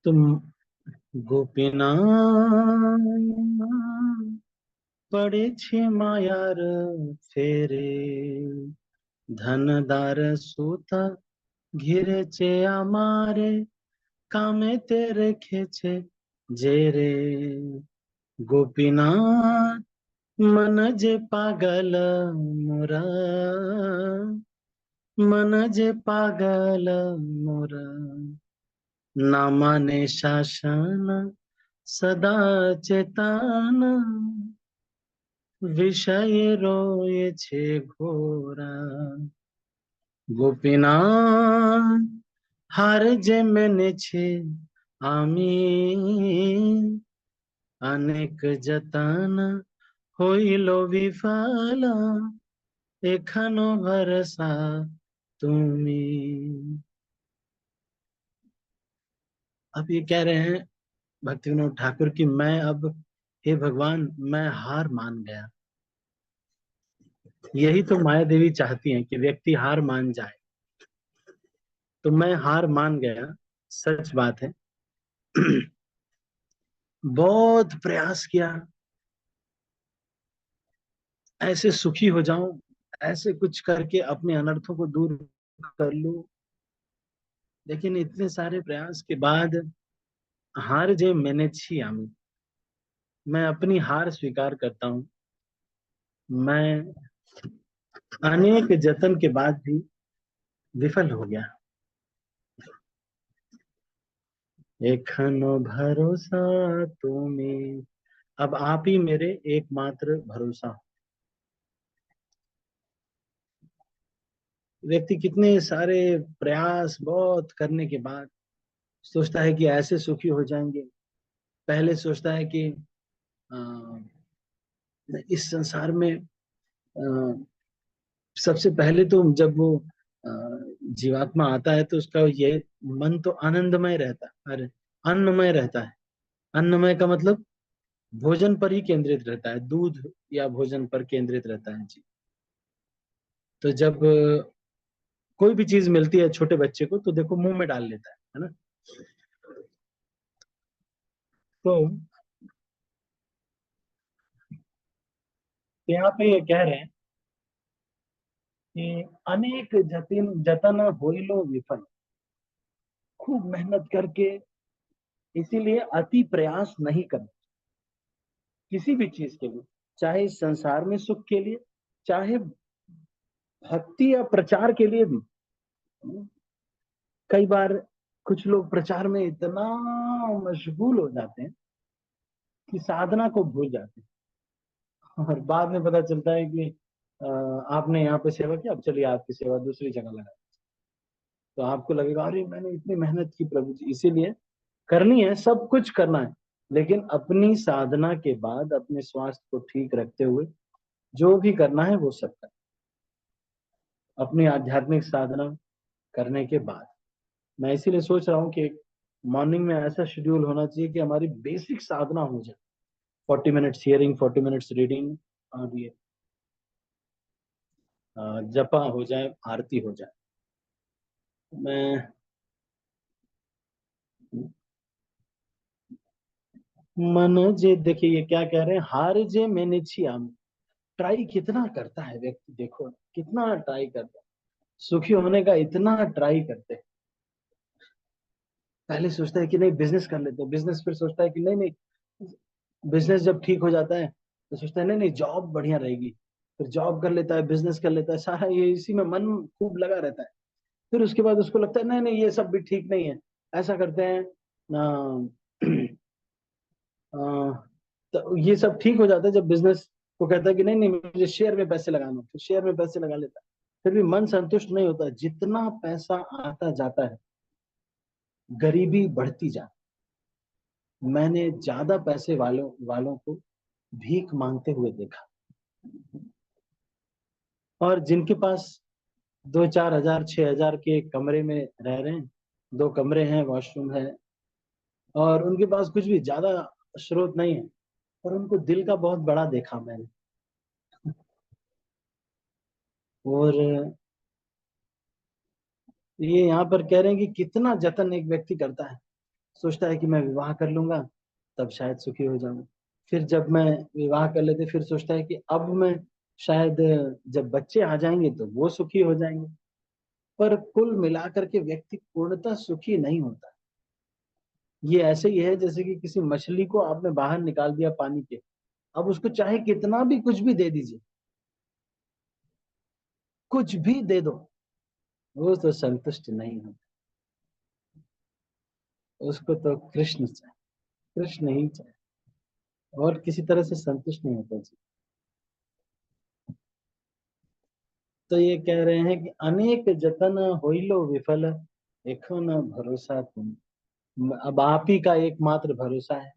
तुम गोपीना पड़े छे मायार फेरे धनदार सूता घिरे चे আমারে কামে তেরে খেছে যে রে गोपीनाथ मन जे पागल मोरा मन जे पागल मोरा ना माने शासन सदा चेतन विषय रोयेছে ঘোরা গোপীনাথ হার যে মেনেছে আমি अनेक जतन হইল বিফল এখনো ভরসা তুমি। अब ये कह रहे हैं भक्ति विनोद ठाकुर की मैं अब, हे भगवान, मैं हार मान गया। यही तो माया देवी चाहती हैं कि व्यक्ति हार मान जाए। तो मैं हार मान गया, सच बात है। बहुत प्रयास किया, ऐसे सुखी हो जाऊं, ऐसे कुछ करके अपने अनर्थों को दूर कर लूं, लेकिन इतने सारे प्रयास के बाद हार जे मैंने छी आमी, मैं अपनी हार स्वीकार करता हूं। मैं अनेक जतन के बाद भी विफल हो गया। एखनो भरोसा तुम्हें, अब आप ही मेरे एकमात्र भरोसा हो। व्यक्ति कितने सारे प्रयास बहुत करने के बाद सोचता है कि ऐसे सुखी हो जाएंगे। पहले सोचता है कि अ, इस संसार में सबसे पहले तो जब वो अ, जीवात्मा आता है तो उसका ये मन तो आनंदमय रहता है, अरे अन्नमय रहता है। अन्नमय का मतलब भोजन पर ही केंद्रित रहता है, दूध या भोजन पर केंद्रित रहता है जी। तो जब कोई भी चीज मिलती है छोटे बच्चे को तो देखो मुंह में डाल लेता है ना। तो यहाँ पे ये कह रहे हैं कि अनेक जतिन जतन होइलो विफल, खूब मेहनत करके, इसीलिए अति प्रयास नहीं करना किसी भी चीज के लिए, चाहे इस संसार में सुख के लिए, चाहे भक्ति या प्रचार के लिए भी। कई बार कुछ लोग प्रचार में इतना मशगूल हो जाते हैं कि साधना को भूल जाते हैं, और बाद में पता चलता है कि आपने यहाँ पे सेवा की, अब चलिए आपकी सेवा दूसरी जगह लगा। तो आपको लगेगा अरे मैंने इतनी मेहनत की प्रभु जी, इसीलिए करनी है, सब कुछ करना है, लेकिन अपनी साधना के बाद अपने स्वास्थ्य को ठीक रखते हुए जो भी करना है वो सब करना, अपनी आध्यात्मिक साधना करने के बाद। मैं इसीलिए सोच रहा हूँ कि मॉर्निंग में ऐसा शेड्यूल होना चाहिए कि हमारी बेसिक साधना हो जाए, 40 मिनट्स हियरिंग, 40 मिनट्स रीडिंग, और ये जपा हो जाए, आरती हो जाए। मैं मन जे, देखिए ये क्या कह रहे हैं, हार जे मैंने छिया, ट्राई कितना करता है व्यक्ति, देखो कितना ट्राई करता है, सुखी होने का इतना ट्राई करते हैं। पहले सोचता है कि नहीं बिजनेस कर लेते हैं, बिजनेस, फिर सोचता है कि नहीं नहीं, बिजनेस जब ठीक हो जाता है तो सोचता है नहीं नहीं जॉब बढ़िया रहेगी, फिर जॉब कर लेता है, बिजनेस कर लेता है, सारा ये इसी में मन खूब लगा रहता है। फिर उसके बाद उसको लगता है नहीं नहीं ये सब भी ठीक नहीं है, ऐसा करते हैं अ, तो ये सब ठीक हो जाता है जब बिजनेस को कहता है कि नहीं नहीं मुझे शेयर में पैसे लगाना, फिर शेयर में पैसे लगा लेता है। फिर भी मन संतुष्ट नहीं होता, जितना पैसा आता जाता है गरीबी बढ़ती जाती। मैंने ज्यादा पैसे वालों वालों को भीख मांगते हुए देखा, और जिनके पास 2-4 हजार 6 हजार के कमरे में रह रहे हैं, 2 कमरे हैं, वॉशरूम है, और उनके पास कुछ भी ज्यादा स्रोत नहीं है, और उनको दिल का बहुत बड़ा देखा मैंने। और ये यहाँ पर कह रहे हैं कि कितना जतन एक व्यक्ति करता है, सोचता है कि मैं विवाह कर लूंगा तब शायद सुखी हो जाऊंगा। फिर जब मैं विवाह कर लेते फिर सोचता है कि अब मैं शायद जब बच्चे आ जाएंगे तो वो सुखी हो जाएंगे। पर कुल मिलाकर के व्यक्ति पूर्णतः सुखी नहीं होता। ये ऐसे ही है जैसे कि किसी मछली को आपने बाहर निकाल दिया पानी के, अब उसको चाहे कितना भी कुछ भी दे दीजिए, कुछ भी दे दो, वो तो संतुष्ट नहीं होता। उसको तो कृष्ण चाहिए, कृष्ण ही चाहिए, और किसी तरह से संतुष्ट नहीं होता जी। तो ये कह रहे हैं कि अनेक जतन होइलो विफल, देखो न भरोसा तुम। अब आप ही का एकमात्र भरोसा है।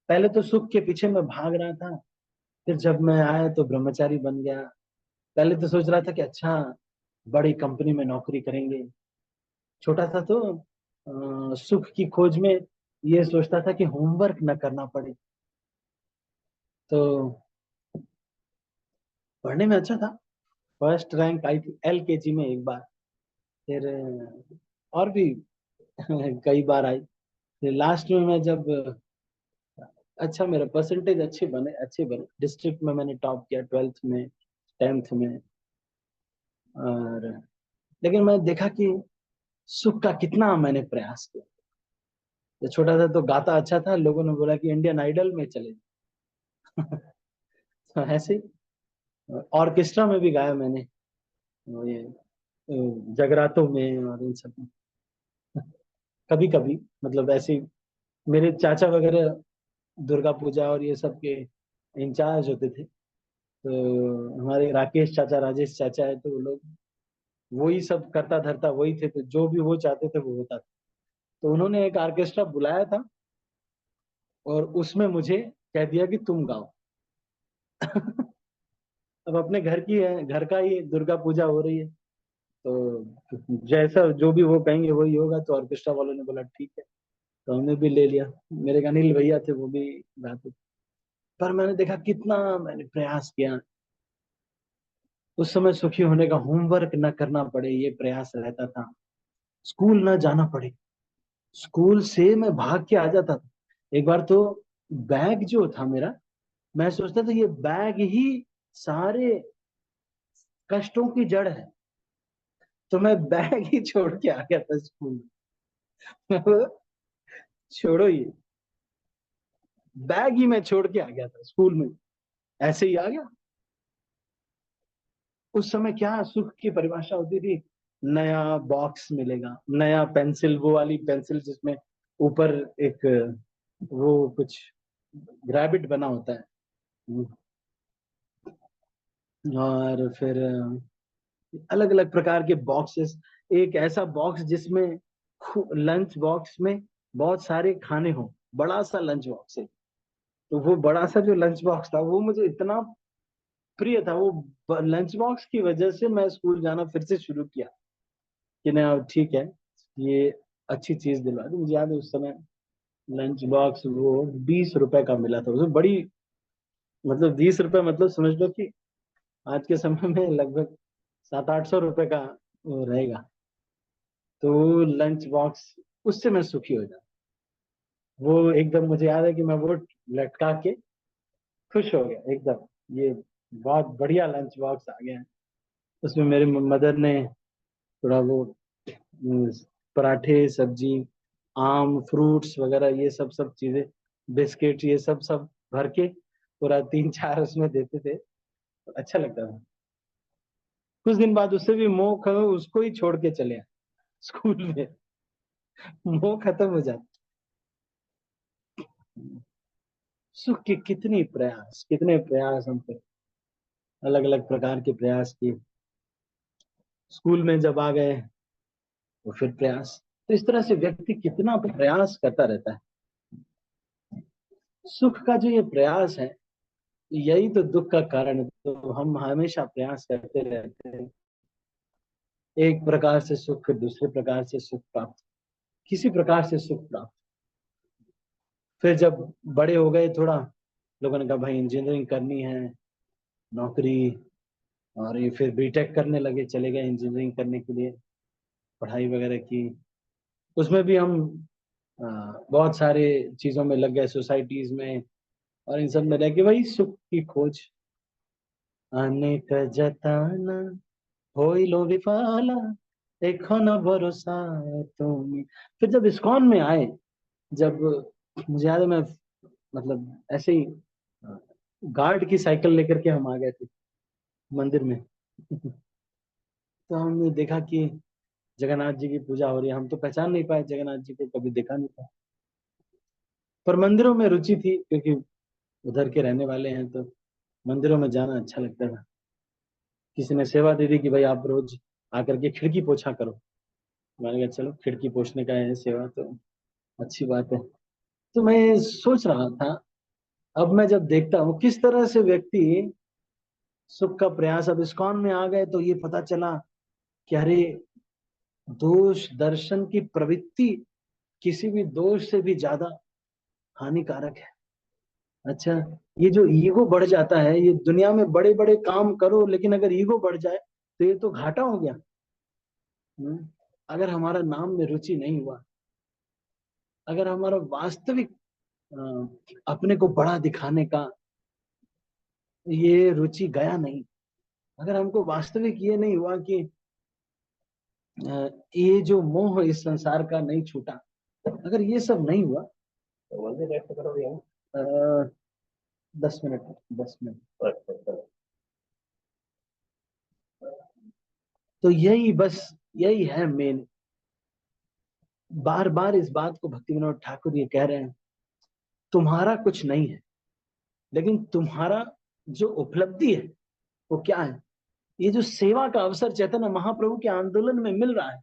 पहले तो सुख के पीछे मैं भाग रहा था, फिर जब मैं आया तो ब्रह्मचारी बन गया। पहले तो सोच रहा था कि अच्छा बड़ी कंपनी में नौकरी करेंगे, छोटा था तो सुख की खोज में ये सोचता था कि होमवर्क न करना पड़े। तो पढ़ने में अच्छा था, फर्स्ट रैंक आई थी एलकेजी में एक बार, फिर और भी कई बार आई। फिर लास्ट में मैं जब अच्छा मेरा परसेंटेज अच्छे बने डिस्ट्रिक्ट में, मैंने टॉप किया 12th में, 10th में। और लेकिन मैं देखा कि सुख का कितना मैंने प्रयास किया। जब छोटा था तो गाता अच्छा था, लोगों ने बोला कि इंडियन आइडल में चले जाओ। तो ऐसे ही ऑर्केस्ट्रा में भी गाया मैंने, वो ये जगरातों में और इन सब में, कभी कभी, मतलब ऐसे ही। मेरे चाचा वगैरह दुर्गा पूजा और ये सब के इंचार्ज होते थे, तो हमारे राकेश चाचा राजेश चाचा है, तो वो लोग वही सब करता धरता वही थे, तो जो भी वो चाहते थे वो होता था। तो उन्होंने एक ऑर्केस्ट्रा बुलाया था और उसमें मुझे कह दिया कि तुम गाओ। अब अपने घर की है, घर का ही दुर्गा पूजा हो रही है, तो जैसा जो भी वो कहेंगे वही होगा। तो ऑर्केस्ट्रा वालों ने बोला ठीक है, तो हमने भी ले लिया। मेरे एक अनिल भैया थे, वो भी गाते थे। पर मैंने देखा कितना मैंने प्रयास किया, उस समय सुखी होने का, होमवर्क न करना पड़े ये प्रयास रहता था, स्कूल न जाना पड़े, स्कूल से मैं भाग के आ जाता था। एक बार तो बैग जो था मेरा, मैं सोचता था ये बैग ही सारे कष्टों की जड़ है, तो मैं बैग ही छोड़ के आ गया था स्कूल में। छोड़ो ये, बैग ही मैं छोड़ के आ गया था स्कूल में, ऐसे ही आ गया। उस समय क्या सुख की परिभाषा होती थी, नया बॉक्स मिलेगा, नया पेंसिल, वो वाली पेंसिल जिसमें ऊपर एक वो कुछ रैबिट बना होता है, और फिर अलग अलग प्रकार के बॉक्सेस, एक ऐसा बॉक्स जिसमें लंच बॉक्स में बहुत सारे खाने हो, बड़ा सा लंच बॉक्स है। तो वो बड़ा सा जो लंच बॉक्स था वो मुझे इतना प्रिय था, वो लंच बॉक्स की वजह से मैं स्कूल जाना फिर से शुरू किया कि नहीं अब ठीक है, ये अच्छी चीज दिलवा दी। मुझे याद है उस समय लंच बॉक्स वो 20 रुपए का मिला था, उसमें बड़ी, मतलब 20 रुपए, मतलब समझ लो कि आज के समय में लगभग 700-800 रुपए का वो रहेगा। तो लंच बॉक्स, उससे मैं सुखी हो जाता। वो एकदम मुझे याद है कि मैं वो लटका के खुश हो गया एकदम, ये बहुत बढ़िया लंच बॉक्स आ गया है। उसमें मेरे मदर ने थोड़ा वो हम्म, पराठे सब्जी, आम फ्रूट्स वगैरह ये सब सब चीजें, बिस्किट ये सब सब भर के पूरा 3-4 उसमें देते थे, तो अच्छा लगता था। कुछ दिन बाद उससे भी मोह उसको ही छोड़ के चले आए स्कूल में, मोह खत्म हो जाता। सुख के कितने प्रयास हम पे, अलग अलग प्रकार के प्रयास किए। स्कूल में जब आ गए तो फिर प्रयास, तो इस तरह से व्यक्ति कितना प्रयास करता रहता है। सुख का जो ये प्रयास है, यही तो दुख का कारण है। तो हम हमेशा प्रयास करते रहते हैं, एक प्रकार से सुख फिर दूसरे प्रकार से सुख प्राप्त, किसी प्रकार से सुख प्राप्त। फिर जब बड़े हो गए थोड़ा, लोगों ने कहा भाई इंजीनियरिंग करनी है, नौकरी, और ये फिर बीटेक करने लगे, चले गए इंजीनियरिंग करने के लिए, पढ़ाई वगैरह की। उसमें भी हम बहुत सारे चीजों में लग गए, सोसाइटीज में और इन सब में रह के वही सुख की खोज। अनेक जतन होइलो विफला, देखो न भरोसा तुम। फिर जब इस्कॉन में आए, जब मुझे याद है, मैं मतलब ऐसे ही गार्ड की साइकिल लेकर के हम आ गए थे मंदिर में। तो हमने देखा कि जगन्नाथ जी की पूजा हो रही है। हम तो पहचान नहीं पाए जगन्नाथ जी को, कभी देखा नहीं था, पर मंदिरों में रुचि थी क्योंकि उधर के रहने वाले हैं, तो मंदिरों में जाना अच्छा लगता था। किसी ने सेवा दे दी कि भाई आप रोज आकर के खिड़की पोछा करो। मैंने कहा चलो खिड़की पोछने का है सेवा, तो अच्छी बात है। तो मैं सोच रहा था, अब मैं जब देखता हूँ किस तरह से व्यक्ति सुख का प्रयास, अब इस्कॉन में आ गए तो ये पता चला कि अरे, दोष दर्शन की प्रवृत्ति किसी भी दोष से भी ज्यादा हानिकारक है। अच्छा, ये जो ईगो बढ़ जाता है, ये दुनिया में बड़े बड़े काम करो लेकिन अगर ईगो बढ़ जाए तो ये तो घाटा हो गया। अगर हमारा नाम में रुचि नहीं हुआ, अगर हमारा वास्तविक अपने को बड़ा दिखाने का ये रुचि गया नहीं, अगर हमको वास्तविक ये नहीं हुआ कि ये जो मोह इस संसार का नहीं छूटा, अगर ये सब नहीं हुआ तो बोलते रेस्ट करो भैया। 10 मिनट, 10 मिनट। तो यही बस, यही है मेन। बार बार इस बात को भक्ति विनोद ठाकुर ये कह रहे हैं, तुम्हारा कुछ नहीं है, लेकिन तुम्हारा जो उपलब्धि है वो क्या है? ये जो सेवा का अवसर चैतन्य महाप्रभु के आंदोलन में मिल रहा है,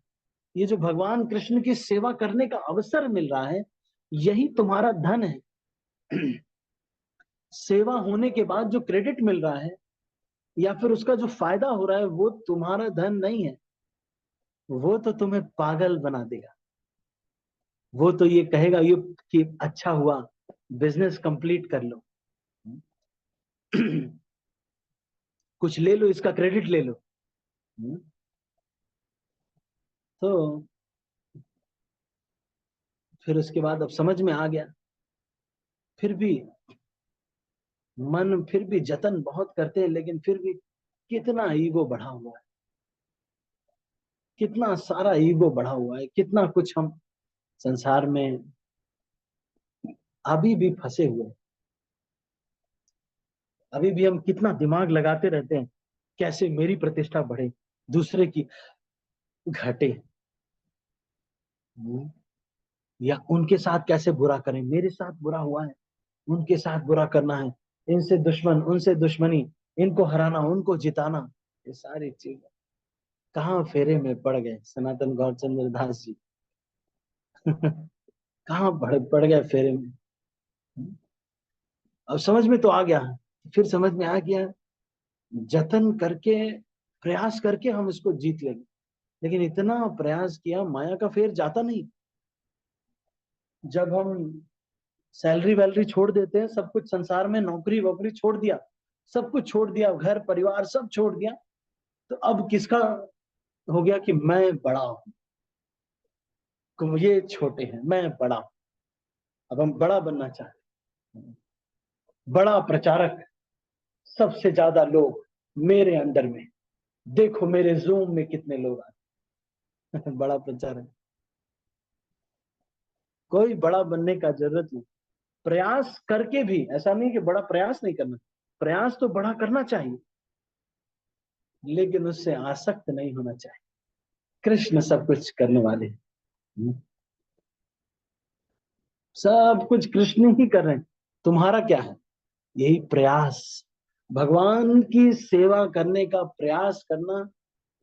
ये जो भगवान कृष्ण की सेवा करने का अवसर मिल रहा है, यही तुम्हारा धन है। सेवा होने के बाद जो क्रेडिट मिल रहा है या फिर उसका जो फायदा हो रहा है, वो तुम्हारा धन नहीं है। वो तो तुम्हें पागल बना देगा। वो तो ये कहेगा ये कि अच्छा हुआ, बिजनेस कंप्लीट कर लो, कुछ ले लो, इसका क्रेडिट ले लो। तो फिर उसके बाद अब समझ में आ गया, फिर भी मन फिर भी जतन बहुत करते हैं, लेकिन फिर भी कितना ईगो बढ़ा हुआ है, कितना सारा ईगो बढ़ा हुआ है, कितना कुछ हम संसार में अभी भी फंसे हुए हैं। अभी भी हम कितना दिमाग लगाते रहते हैं, कैसे मेरी प्रतिष्ठा बढ़े, दूसरे की घटे, या उनके साथ कैसे बुरा करें, मेरे साथ बुरा हुआ है, उनके साथ बुरा करना है, इनसे दुश्मन उनसे दुश्मनी, इनको हराना उनको जिताना, ये सारी चीजें कहाँ फेरे में पड़ गए सनातन गौरचंद्र दास जी। कहाँ पड़ गए फेरे में। अब समझ में तो आ गया, फिर समझ में आ गया, जतन करके प्रयास करके हम इसको जीत लेंगे। लेकिन इतना प्रयास किया, माया का फेर जाता नहीं। जब हम सैलरी वैलरी छोड़ देते हैं, सब कुछ संसार में, नौकरी वोकरी छोड़ दिया, सब कुछ छोड़ दिया, घर परिवार सब छोड़ दिया, तो अब किसका हो गया कि मैं बड़ा हूं, ये छोटे हैं, मैं बड़ा हूं। अब हम बड़ा बनना चाहते हैं, बड़ा प्रचारक, सबसे ज्यादा लोग मेरे अंडर में, देखो मेरे जूम में कितने लोग आते हैं। बड़ा प्रचारक। कोई बड़ा बनने का जरूरत नहीं। प्रयास करके भी ऐसा नहीं कि बड़ा प्रयास नहीं करना, प्रयास तो बड़ा करना चाहिए, लेकिन उससे आसक्त नहीं होना चाहिए। कृष्ण सब कुछ करने वाले हैं, सब कुछ कृष्ण ही कर रहे हैं। तुम्हारा क्या है? यही प्रयास, भगवान की सेवा करने का प्रयास करना,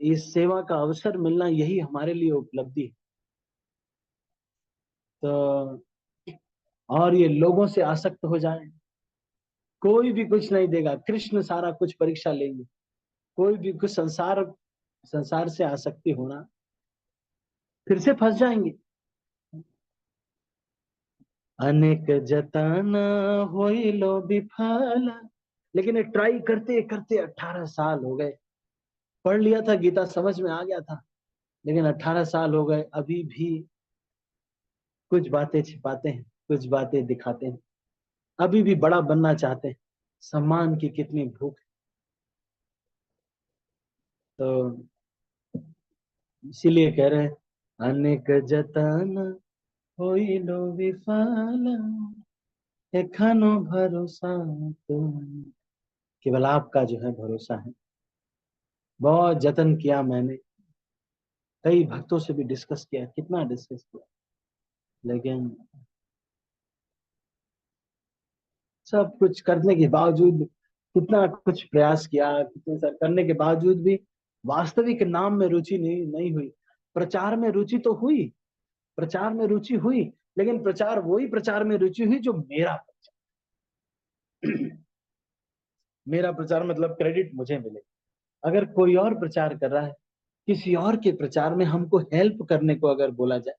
इस सेवा का अवसर मिलना, यही हमारे लिए उपलब्धि है। तो और ये लोगों से आसक्त हो जाए, कोई भी कुछ नहीं देगा, कृष्ण सारा कुछ परीक्षा लेंगे। कोई भी कुछ संसार, संसार से आसक्ति होना, फिर से फंस जाएंगे। अनेक जतन होइलो विफल, लेकिन ये ट्राई करते करते 18 साल हो गए। पढ़ लिया था गीता, समझ में आ गया था, लेकिन 18 साल हो गए, अभी भी कुछ बातें छिपाते हैं, कुछ बातें दिखाते हैं, अभी भी बड़ा बनना चाहते हैं, सम्मान की कितनी भूख है। तो इसीलिए कह रहे हैं, अनेक जतन होइलो विफल, एखनो भरोसा तुम। केवल आपका जो है भरोसा है। बहुत जतन किया मैंने, कई भक्तों से भी डिस्कस किया, कितना डिस्कस किया, लेकिन सब कुछ करने के बावजूद, कितना कुछ प्रयास किया, कितने सब करने के बावजूद भी वास्तविक नाम में रुचि नहीं नहीं हुई। प्रचार में रुचि तो हुई, प्रचार में रुचि हुई, लेकिन प्रचार, वही प्रचार में रुचि हुई जो मेरा प्रचार। मेरा प्रचार मतलब क्रेडिट मुझे मिले। अगर कोई और प्रचार कर रहा है, किसी और के प्रचार में हमको हेल्प करने को अगर बोला जाए,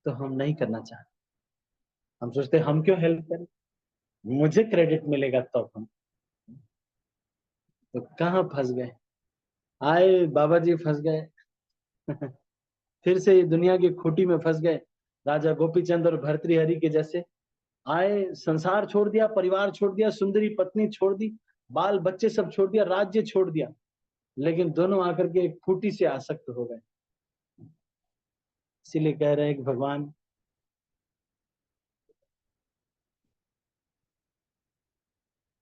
तो हम नहीं करना चाहते। हम सोचते हम क्यों हेल्प करें, मुझे क्रेडिट मिलेगा तब हम। तो कहाँ फंस गए, आए बाबा जी फंस गए। फिर से ये दुनिया की खूंटी में फंस गए, राजा गोपीचंद और भर्तृहरि के जैसे। आए, संसार छोड़ दिया, परिवार छोड़ दिया, सुंदरी पत्नी छोड़ दी, बाल बच्चे सब छोड़ दिया, राज्य छोड़ दिया, लेकिन दोनों आकर के एक खूंटी से आसक्त हो गए। इसीलिए कह रहे हैं कि भगवान,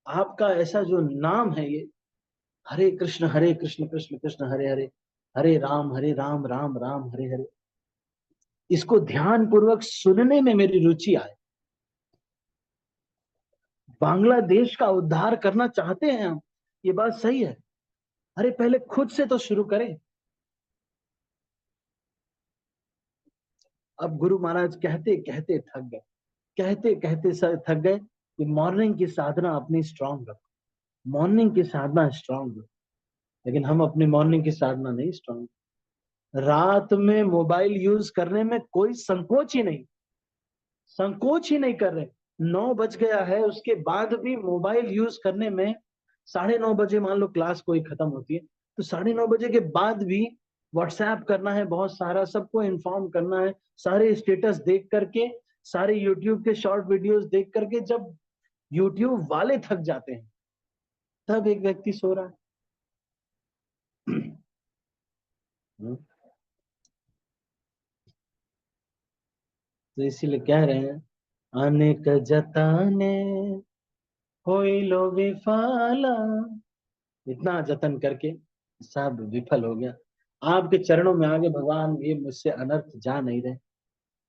आपका ऐसा जो नाम है ये, हरे कृष्ण कृष्ण कृष्ण हरे हरे, हरे राम राम राम हरे हरे, इसको ध्यान पूर्वक सुनने में मेरी रुचि आए। बांग्लादेश का उद्धार करना चाहते हैं हम, ये बात सही है। अरे पहले खुद से तो शुरू करें। अब गुरु महाराज कहते कहते थक गए, कहते कहते सर थक गए कि मॉर्निंग की साधना अपनी स्ट्रांग रखो, मॉर्निंग की साधना स्ट्रांग रखो। लेकिन हम अपनी मॉर्निंग की साधना नहीं स्ट्रांग, रात में मोबाइल यूज करने में कोई संकोच ही नहीं, संकोच ही नहीं कर रहे। 9 बज गया है, उसके बाद भी मोबाइल यूज करने में, 9:30 बजे मान लो क्लास कोई खत्म होती है, तो 9:30 बजे के बाद भी व्हाट्सएप करना है, बहुत सारा सबको इन्फॉर्म करना है, सारे स्टेटस देख करके, सारे यूट्यूब के शॉर्ट वीडियोस देख करके, जब यूट्यूब वाले थक जाते हैं, तब एक व्यक्ति सो रहा है। तो इसीलिए कह रहे हैं, अनेक जतने होइलो विफला, इतना जतन करके सब विफल हो गया। आपके चरणों में आगे भगवान, ये मुझसे अनर्थ जा नहीं रहे।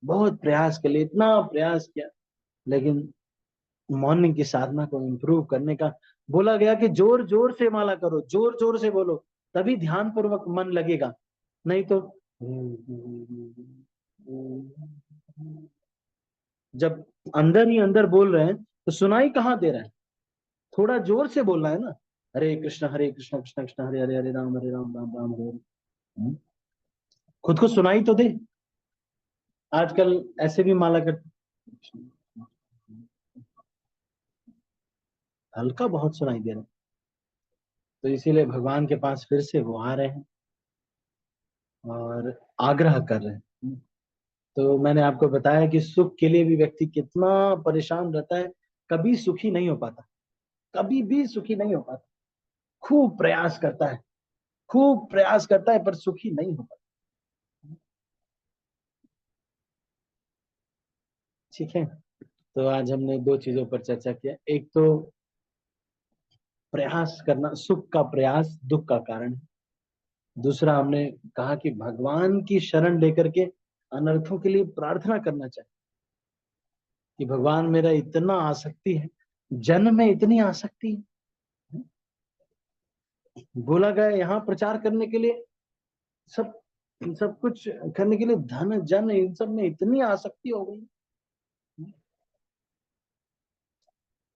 बहुत प्रयास के लिए, इतना प्रयास किया, लेकिन मॉर्निंग की साधना को इम्प्रूव करने का बोला गया कि जोर जोर से माला करो, जोर जोर से बोलो, तभी ध्यान पूर्वक मन लगेगा, नहीं तो जब अंदर ही अंदर बोल रहे हैं तो सुनाई कहाँ दे रहा है। थोड़ा जोर से बोलना है ना, हरे कृष्ण कृष्ण कृष्ण हरे हरे, हरे राम राम राम हरे हरे। हम्म? खुद को सुनाई तो दे। आजकल ऐसे भी माला कर, हल्का बहुत सुनाई दे रहा है। तो इसीलिए भगवान के पास फिर से वो आ रहे हैं और आग्रह कर रहे हैं। तो मैंने आपको बताया कि सुख के लिए भी व्यक्ति कितना परेशान रहता है, कभी सुखी नहीं हो पाता, कभी भी सुखी नहीं हो पाता। खूब प्रयास करता है, खूब प्रयास करता है, पर सुखी नहीं हो पाता। ठीक है। तो आज हमने दो चीजों पर चर्चा किया, एक तो प्रयास करना, सुख का प्रयास दुख का कारण है। दूसरा हमने कहा कि भगवान की शरण लेकर के अनर्थों के लिए प्रार्थना करना चाहिए, कि भगवान मेरा इतना आसक्ति है, जन्म में इतनी आसक्ति है। बोला गया यहाँ प्रचार करने के लिए, सब सब कुछ करने के लिए, धन जन इन सब में इतनी आसक्ति हो गई।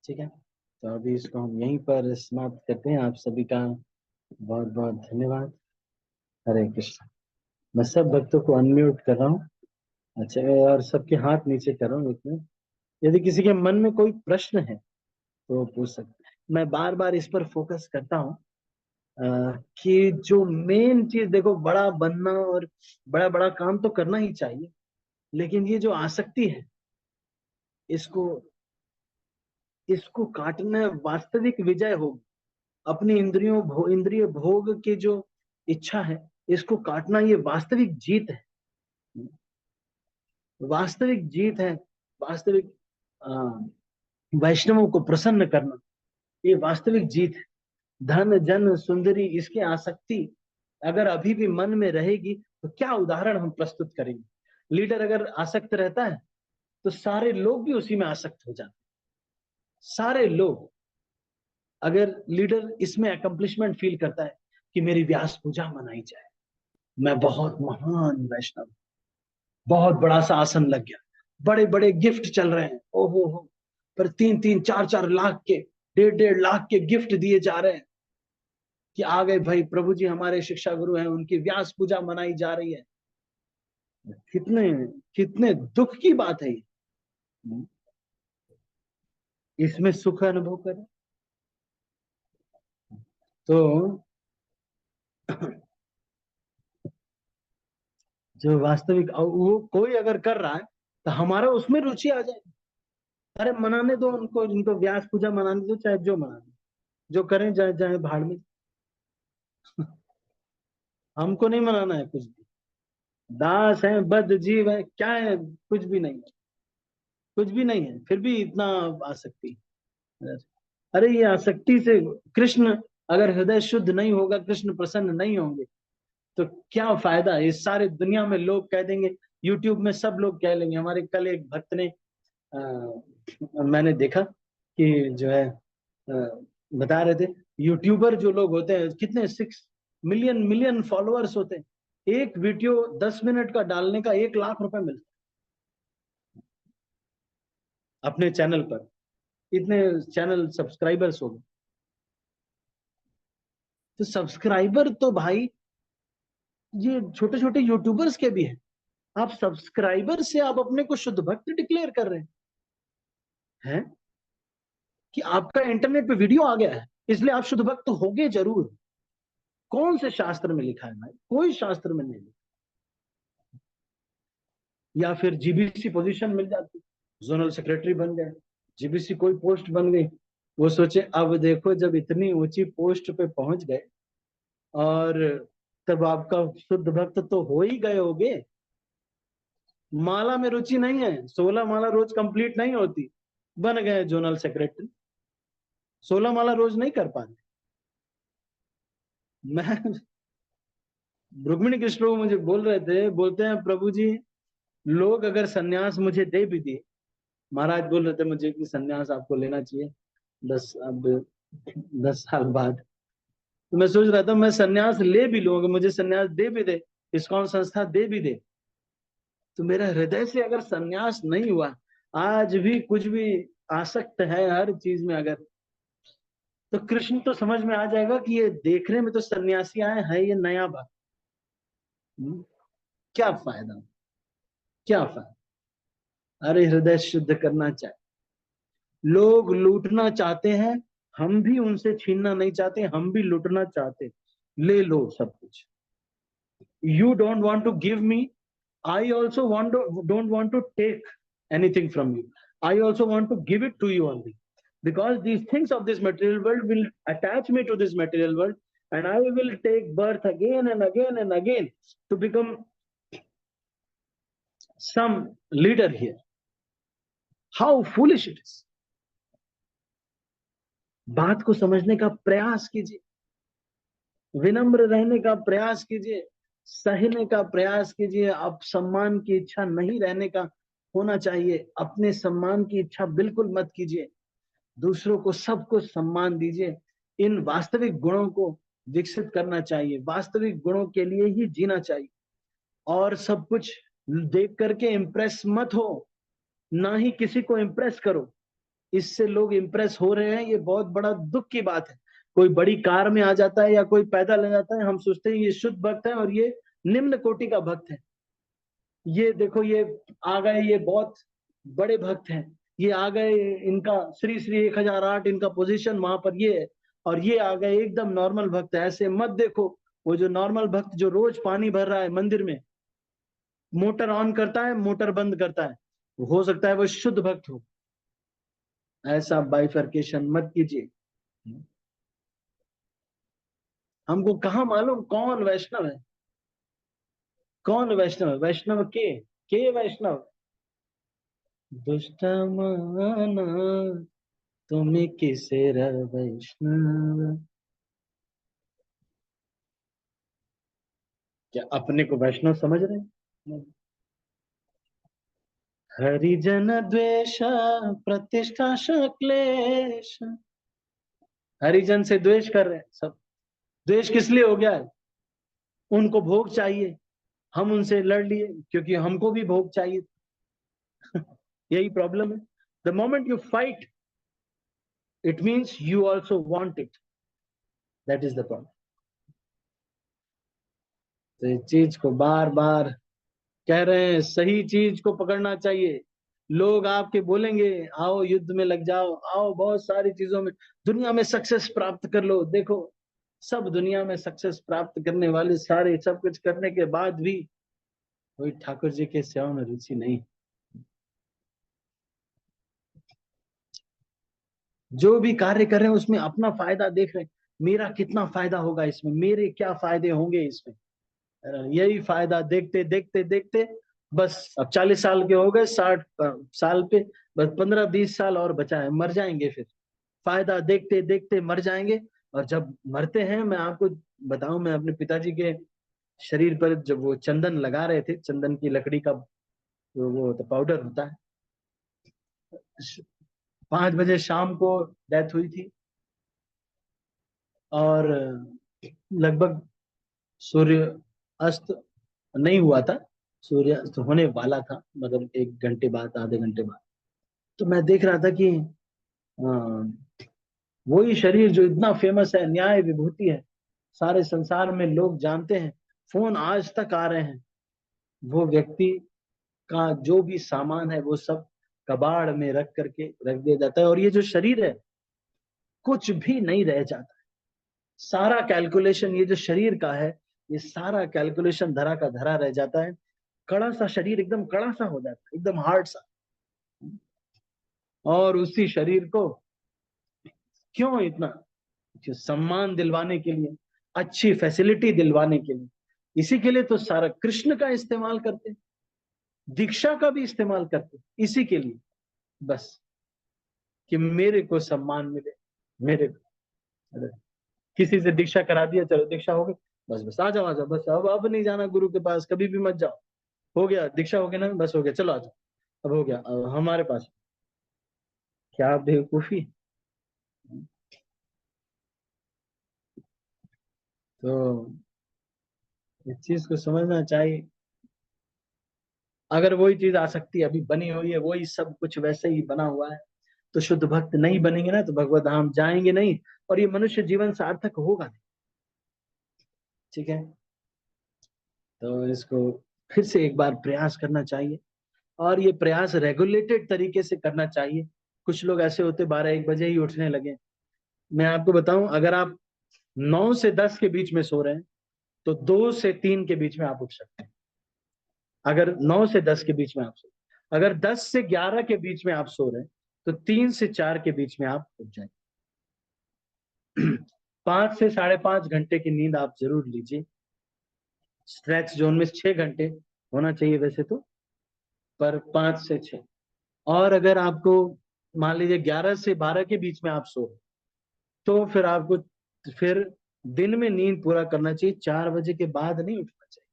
ठीक है, तो अभी इसको हम यहीं पर समाप्त करते हैं। आप सभी का बहुत बहुत धन्यवाद। हरे कृष्ण। मैं सब भक्तों को अनम्यूट कर रहा हूँ। अच्छा, और सबके हाथ नीचे कर रहा हूँ एक मिनट। यदि किसी के मन में कोई प्रश्न है तो पूछ सकते हैं। मैं बार बार इस पर फोकस करता हूँ कि जो मेन चीज देखो, बड़ा बनना और बड़ा बड़ा काम तो करना ही चाहिए, लेकिन ये जो आसक्ति है, इसको इसको काटना वास्तविक विजय होगी। अपनी इंद्रिय भोग की जो इच्छा है, इसको काटना ये वास्तविक जीत है। वास्तविक जीत है। वास्तविक वैष्णवों को प्रसन्न करना, ये वास्तविक जीत है। धन जन सुंदरी इसकी आसक्ति अगर अभी भी मन में रहेगी तो क्या उदाहरण हम प्रस्तुत करेंगे। लीडर अगर आसक्त रहता है तो सारे लोग भी उसी में आसक्त हो जाते हैं। सारे लोग, अगर लीडर इसमें अकम्प्लिशमेंट फील करता है कि मेरी व्यास पूजा मनाई जाए, मैं बहुत महान वैष्णव, बहुत बड़ा सा आसन लग गया, बड़े बड़े गिफ्ट चल रहे हैं, ओहो हो, पर 3-3, 4-4 लाख के, 1.5-1.5 लाख के गिफ्ट दिए जा रहे हैं कि आ गए भाई प्रभु जी हमारे शिक्षा गुरु हैं, उनकी व्यास पूजा मनाई जा रही है। कितने कितने दुख की बात है ये। इसमें सुख अनुभव करें तो जो वास्तविक वो कोई अगर कर रहा है तो हमारा उसमें रुचि आ जाए। अरे मनाने दो उनको, जिनको व्यास पूजा मनाने दो, चाहे जो मनाने, जो करें, जाए जाए भाड़ में। हमको नहीं मनाना है कुछ भी। दास है, बद्ध जीव है, क्या है, कुछ भी नहीं है, कुछ भी नहीं है, फिर भी इतना आसक्ति। अरे ये आसक्ति से कृष्ण, अगर हृदय शुद्ध नहीं होगा, कृष्ण प्रसन्न नहीं होंगे तो क्या फायदा। इस सारे दुनिया में लोग कह देंगे, यूट्यूब में सब लोग कह लेंगे। हमारे कल एक भक्त ने मैंने देखा कि जो है बता रहे थे, यूट्यूबर जो लोग होते हैं कितने 6 मिलियन फॉलोअर्स होते हैं, एक वीडियो 10 मिनट का डालने का 1 लाख रुपए मिलता है अपने चैनल पर। इतने चैनल सब्सक्राइबर्स हो गए, तो सब्सक्राइबर तो भाई ये छोटे छोटे यूट्यूबर्स के भी है। आप सब्सक्राइबर से आप अपने को शुद्ध भक्त डिक्लेयर कर रहे हैं कि आपका इंटरनेट पे वीडियो आ गया है इसलिए आप शुद्ध भक्त होगे जरूर। कौन से शास्त्र में लिखा है भाई? कोई शास्त्र में नहीं लिखा। या फिर जीबीसी पोजीशन मिल जाती, जोनल सेक्रेटरी बन गए, जीबीसी कोई पोस्ट बन गई, वो सोचे अब देखो जब इतनी ऊंची पोस्ट पे पहुंच गए और तब आपका शुद्ध भक्त तो हो ही गए होगे। माला में रुचि नहीं है, 16 माला रोज कंप्लीट नहीं होती, बन गए जोनल सेक्रेटरी, 16 माला रोज नहीं कर पाते। मैं रुक्मिणी कृष्ण प्रभु मुझे बोल रहे थे, बोलते हैं प्रभु जी लोग अगर सन्यास मुझे दे भी दिए, महाराज बोल रहे थे मुझे कि सन्यास आपको लेना चाहिए 10 साल बाद। तो मैं सोच रहा था मैं सन्यास ले भी लूं, अगर मुझे सन्यास दे भी दे, इस्कॉन संस्था दे भी दे, तो मेरा हृदय से अगर सन्यास नहीं हुआ, आज भी कुछ भी आसक्त है हर चीज में अगर, तो कृष्ण तो समझ में आ जाएगा कि ये देखने में तो सन्यासी आए हैं, ये नया भक्त। क्या फायदा, क्या फायदा। अरे हृदय शुद्ध करना चाहिए। लोग लूटना चाहते हैं, हम भी उनसे छीनना नहीं चाहते, हम भी लूटना चाहते। ले लो सब कुछ। You don't want to give me, I also don't want to take anything from you. I also want to give it to you only. Because these things of this material world will attach me to this material world, and I will take birth again and again and again to become some leader here. How foolish it is. बात को समझने का प्रयास कीजिए, विनम्र रहने का प्रयास कीजिए, सहने का प्रयास कीजिए। अब सम्मान की इच्छा नहीं रहने का होना चाहिए, अपने सम्मान की इच्छा बिल्कुल मत कीजिए, दूसरों को सबको सम्मान दीजिए। इन वास्तविक गुणों को विकसित करना चाहिए, वास्तविक गुणों के लिए ही जीना चाहिए। और सब कुछ देख करके इम्प्रेस मत हो, ना ही किसी को इम्प्रेस करो। इससे लोग इम्प्रेस हो रहे हैं, ये बहुत बड़ा दुख की बात है। कोई बड़ी कार में आ जाता है या कोई पैदल आ जाता है, हम सोचते हैं ये शुद्ध भक्त है और ये निम्न कोटि का भक्त है। ये देखो ये आ गए, ये बहुत बड़े भक्त हैं, ये आ गए, इनका श्री श्री 1008 इनका पोजीशन वहां पर ये है, और ये आ गए एकदम नॉर्मल भक्त है। ऐसे मत देखो। वो जो नॉर्मल भक्त जो रोज पानी भर रहा है मंदिर में, मोटर ऑन करता है, मोटर बंद करता है, हो सकता है वो शुद्ध भक्त हो। ऐसा बाइफर्केशन मत कीजिए। हमको कहाँ मालूम कौन वैष्णव है, कौन वैष्णव है? वैष्णव के वैष्णव? दुष्ट माना तुम्हें किसेरा वैष्णव। क्या अपने को वैष्णव समझ रहे हैं? हरिजन द्वेष प्रतिष्ठा क्लेश। हरिजन से द्वेष कर रहे हैं सब। द्वेष किस लिए हो गया है? उनको भोग चाहिए, हम उनसे लड़ लिए क्योंकि हमको भी भोग चाहिए। यही प्रॉब्लम है। The moment you fight, it means you also want it. That is the problem. तो इस चीज को बार बार कह रहे हैं, सही चीज को पकड़ना चाहिए। लोग आपके बोलेंगे आओ युद्ध में लग जाओ, आओ बहुत सारी चीजों में दुनिया में सक्सेस प्राप्त कर लो। देखो, सब दुनिया में सक्सेस प्राप्त करने वाले सारे सब कुछ करने के बाद भी कोई ठाकुर जी के सेवा में रुचि नहीं। जो भी कार्य कर रहे हैं उसमें अपना फायदा देख रहे हैं, मेरा कितना फायदा होगा इसमें, मेरे क्या फायदे होंगे इसमें। यही फायदा देखते देखते देखते बस अब 40 साल के हो गए, 60 साल पे बस 15-20 साल और बचा है, मर जाएंगे फिर। फायदा देखते देखते मर जाएंगे। और जब मरते हैं, मैं आपको बताऊं, मैं अपने पिताजी के शरीर पर जब वो चंदन लगा रहे थे, चंदन की लकड़ी का वो पाउडर होता है, 5 बजे शाम को डेथ हुई थी। और लगभग सूर्य अस्त नहीं हुआ था, सूर्य अस्त होने वाला था, मतलब 1 घंटे बाद, आधे घंटे बाद। तो मैं देख रहा था कि वही शरीर जो इतना फेमस है, न्याय विभूति है, सारे संसार में लोग जानते हैं, फोन आज तक आ रहे हैं, वो व्यक्ति का जो भी सामान है वो सब कबाड़ में रख करके रख दिया जाता है, और ये जो शरीर है कुछ भी नहीं रह जाता। सारा कैलकुलेशन ये जो शरीर का है, ये सारा कैलकुलेशन धरा का धरा रह जाता है। कड़ा सा शरीर एकदम कड़ा सा हो जाता है, एकदम हार्ड सा। और उसी शरीर को क्यों इतना, जो सम्मान दिलवाने के लिए, अच्छी फैसिलिटी दिलवाने के लिए, इसी के लिए तो सारा कृष्ण का इस्तेमाल करते, दीक्षा का भी इस्तेमाल करते, इसी के लिए बस, कि मेरे को सम्मान मिले। मेरे को अरे, किसी से दीक्षा करा दिया, चलो दीक्षा हो गई, बस बस आ जाओ आ जाओ, बस अब नहीं जाना गुरु के पास, कभी भी मत जाओ, हो गया दीक्षा हो गया ना, बस हो गया, चलो आ जाओ, अब हो गया, अब हमारे पास। क्या बेवकूफी। तो इस चीज को समझना चाहिए। अगर वही चीज आसक्ति अभी बनी हुई है, वही सब कुछ वैसे ही बना हुआ है, तो शुद्ध भक्त नहीं बनेंगे ना, तो भगवत धाम जाएंगे नहीं, और ये मनुष्य जीवन सार्थक होगा नहीं। ठीक है, तो इसको फिर से एक बार प्रयास करना चाहिए, और ये प्रयास रेगुलेटेड तरीके से करना चाहिए। कुछ लोग ऐसे होते 12-1 बजे ही उठने लगे। मैं आपको बताऊं, अगर आप 9 से 10 के बीच में सो रहे हैं, तो 2 से 3 के बीच में आप उठ सकते हैं। अगर 9 से 10 के बीच में आप सो, अगर 10 से 11 के बीच में आप सो रहे हैं, तो 3 से 4 के बीच में आप उठ जाएंगे। 5 से 5.5 घंटे की नींद आप जरूर लीजिए। स्ट्रेच जोन में 6 घंटे होना चाहिए वैसे तो, पर 5 से 6। और अगर आपको मान लीजिए 11 से 12 के बीच में आप सो, तो फिर आपको फिर दिन में नींद पूरा करना चाहिए, 4 बजे के बाद नहीं उठना चाहिए।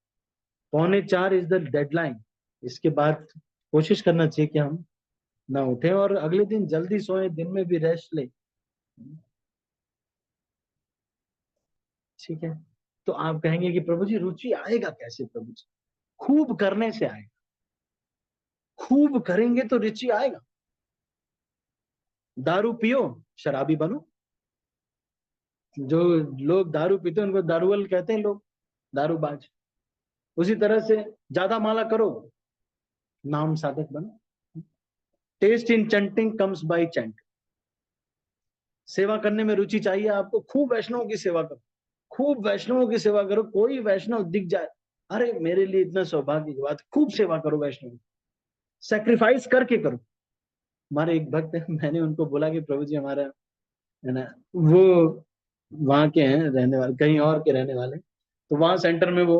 3:45 इज द डेडलाइन। इसके बाद कोशिश करना चाहिए कि हम ना उठे, और अगले दिन जल्दी सोए, दिन में भी रेस्ट ले। ठीक है, तो आप कहेंगे कि प्रभु जी रुचि आएगा कैसे? प्रभु जी, खूब करने से आएगा, खूब करेंगे तो रुचि आएगा। दारू पियो, शराबी बनो। जो लोग दारू पीते हैं उनको दारूअल कहते हैं लोग, दारूबाज। उसी तरह से ज्यादा माला करो, नाम साधक बनो। Taste in chanting comes by chanting. सेवा करने में रुचि चाहिए आपको, खूब वैष्णवों की सेवा करो, खूब वैष्णवों की सेवा करो। कोई वैष्णव दिख जाए, अरे मेरे लिए इतना सौभाग्य की बात, खूब सेवा करो वैष्णव, सेक्रीफाइस करके करो। हमारे एक भक्त है, मैंने उनको बोला कि प्रभु जी हमारा है ना, वो वहां के हैं रहने वाले, कहीं और के रहने वाले, तो वहां सेंटर में वो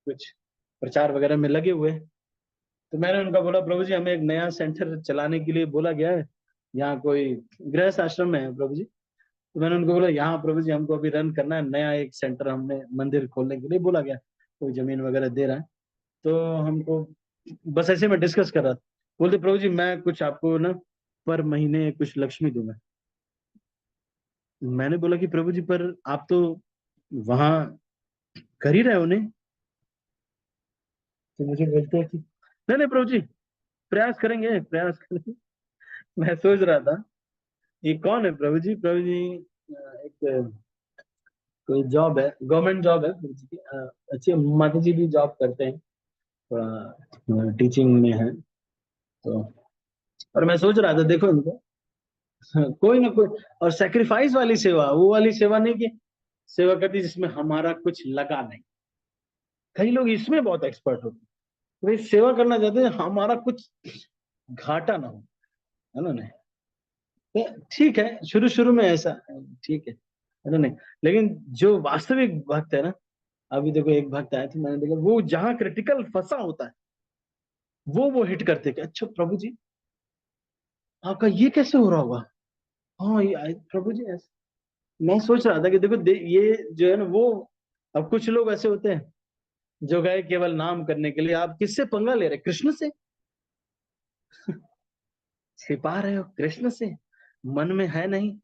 कुछ प्रचार वगैरह में लगे हुए हैं। तो मैंने उनका बोला प्रभु जी हमें एक नया सेंटर चलाने के लिए बोला गया है, यहाँ कोई गृहस्थ आश्रम में है प्रभु जी। तो मैंने उनको बोला यहाँ प्रभु जी हमको अभी रन करना है नया एक सेंटर, हमने मंदिर खोलने के लिए बोला गया, कोई जमीन वगैरह दे रहा है, तो हमको बस ऐसे में डिस्कस कर रहा था। बोलते प्रभु जी मैं कुछ आपको ना पर महीने कुछ लक्ष्मी दूंगा। मैंने बोला कि प्रभु जी पर आप तो वहां कर ही रहे हो नहीं। तो मुझे बोलते हैं कि नहीं नहीं प्रभु जी, प्रयास करेंगे प्रयास करेंगे। मैं सोच रहा था ये कौन है प्रभु जी। प्रभु जी एक कोई जॉब है, गवर्नमेंट जॉब है प्रभु जी की, अच्छी माता जी भी जॉब करते हैं, थोड़ा टीचिंग में है। तो और मैं सोच रहा था देखो इनको, कोई ना कोई, और सेक्रीफाइस वाली सेवा, वो वाली सेवा नहीं कि सेवा करती जिसमें हमारा कुछ लगा नहीं। कई लोग इसमें बहुत एक्सपर्ट होते हैं, वे सेवा करना चाहते हैं हमारा कुछ घाटा ना हो, है ना नहीं। तो ठीक है शुरू शुरू में ऐसा ठीक है ना नहीं, लेकिन जो वास्तविक भक्त है ना, अभी देखो एक भक्त आया था, मैंने देखा वो जहां क्रिटिकल फंसा होता है वो हिट करते कि अच्छा प्रभु जी आपका ये कैसे हो रहा होगा। हाँ ये प्रभु जी ऐसे, मैं सोच रहा था कि देखो ये जो है ना वो, अब कुछ लोग ऐसे होते हैं जो गए केवल नाम करने के लिए, आप किससे पंगा ले रहे, कृष्ण से छिपा रहे हो, कृष्ण से मन में है नहीं,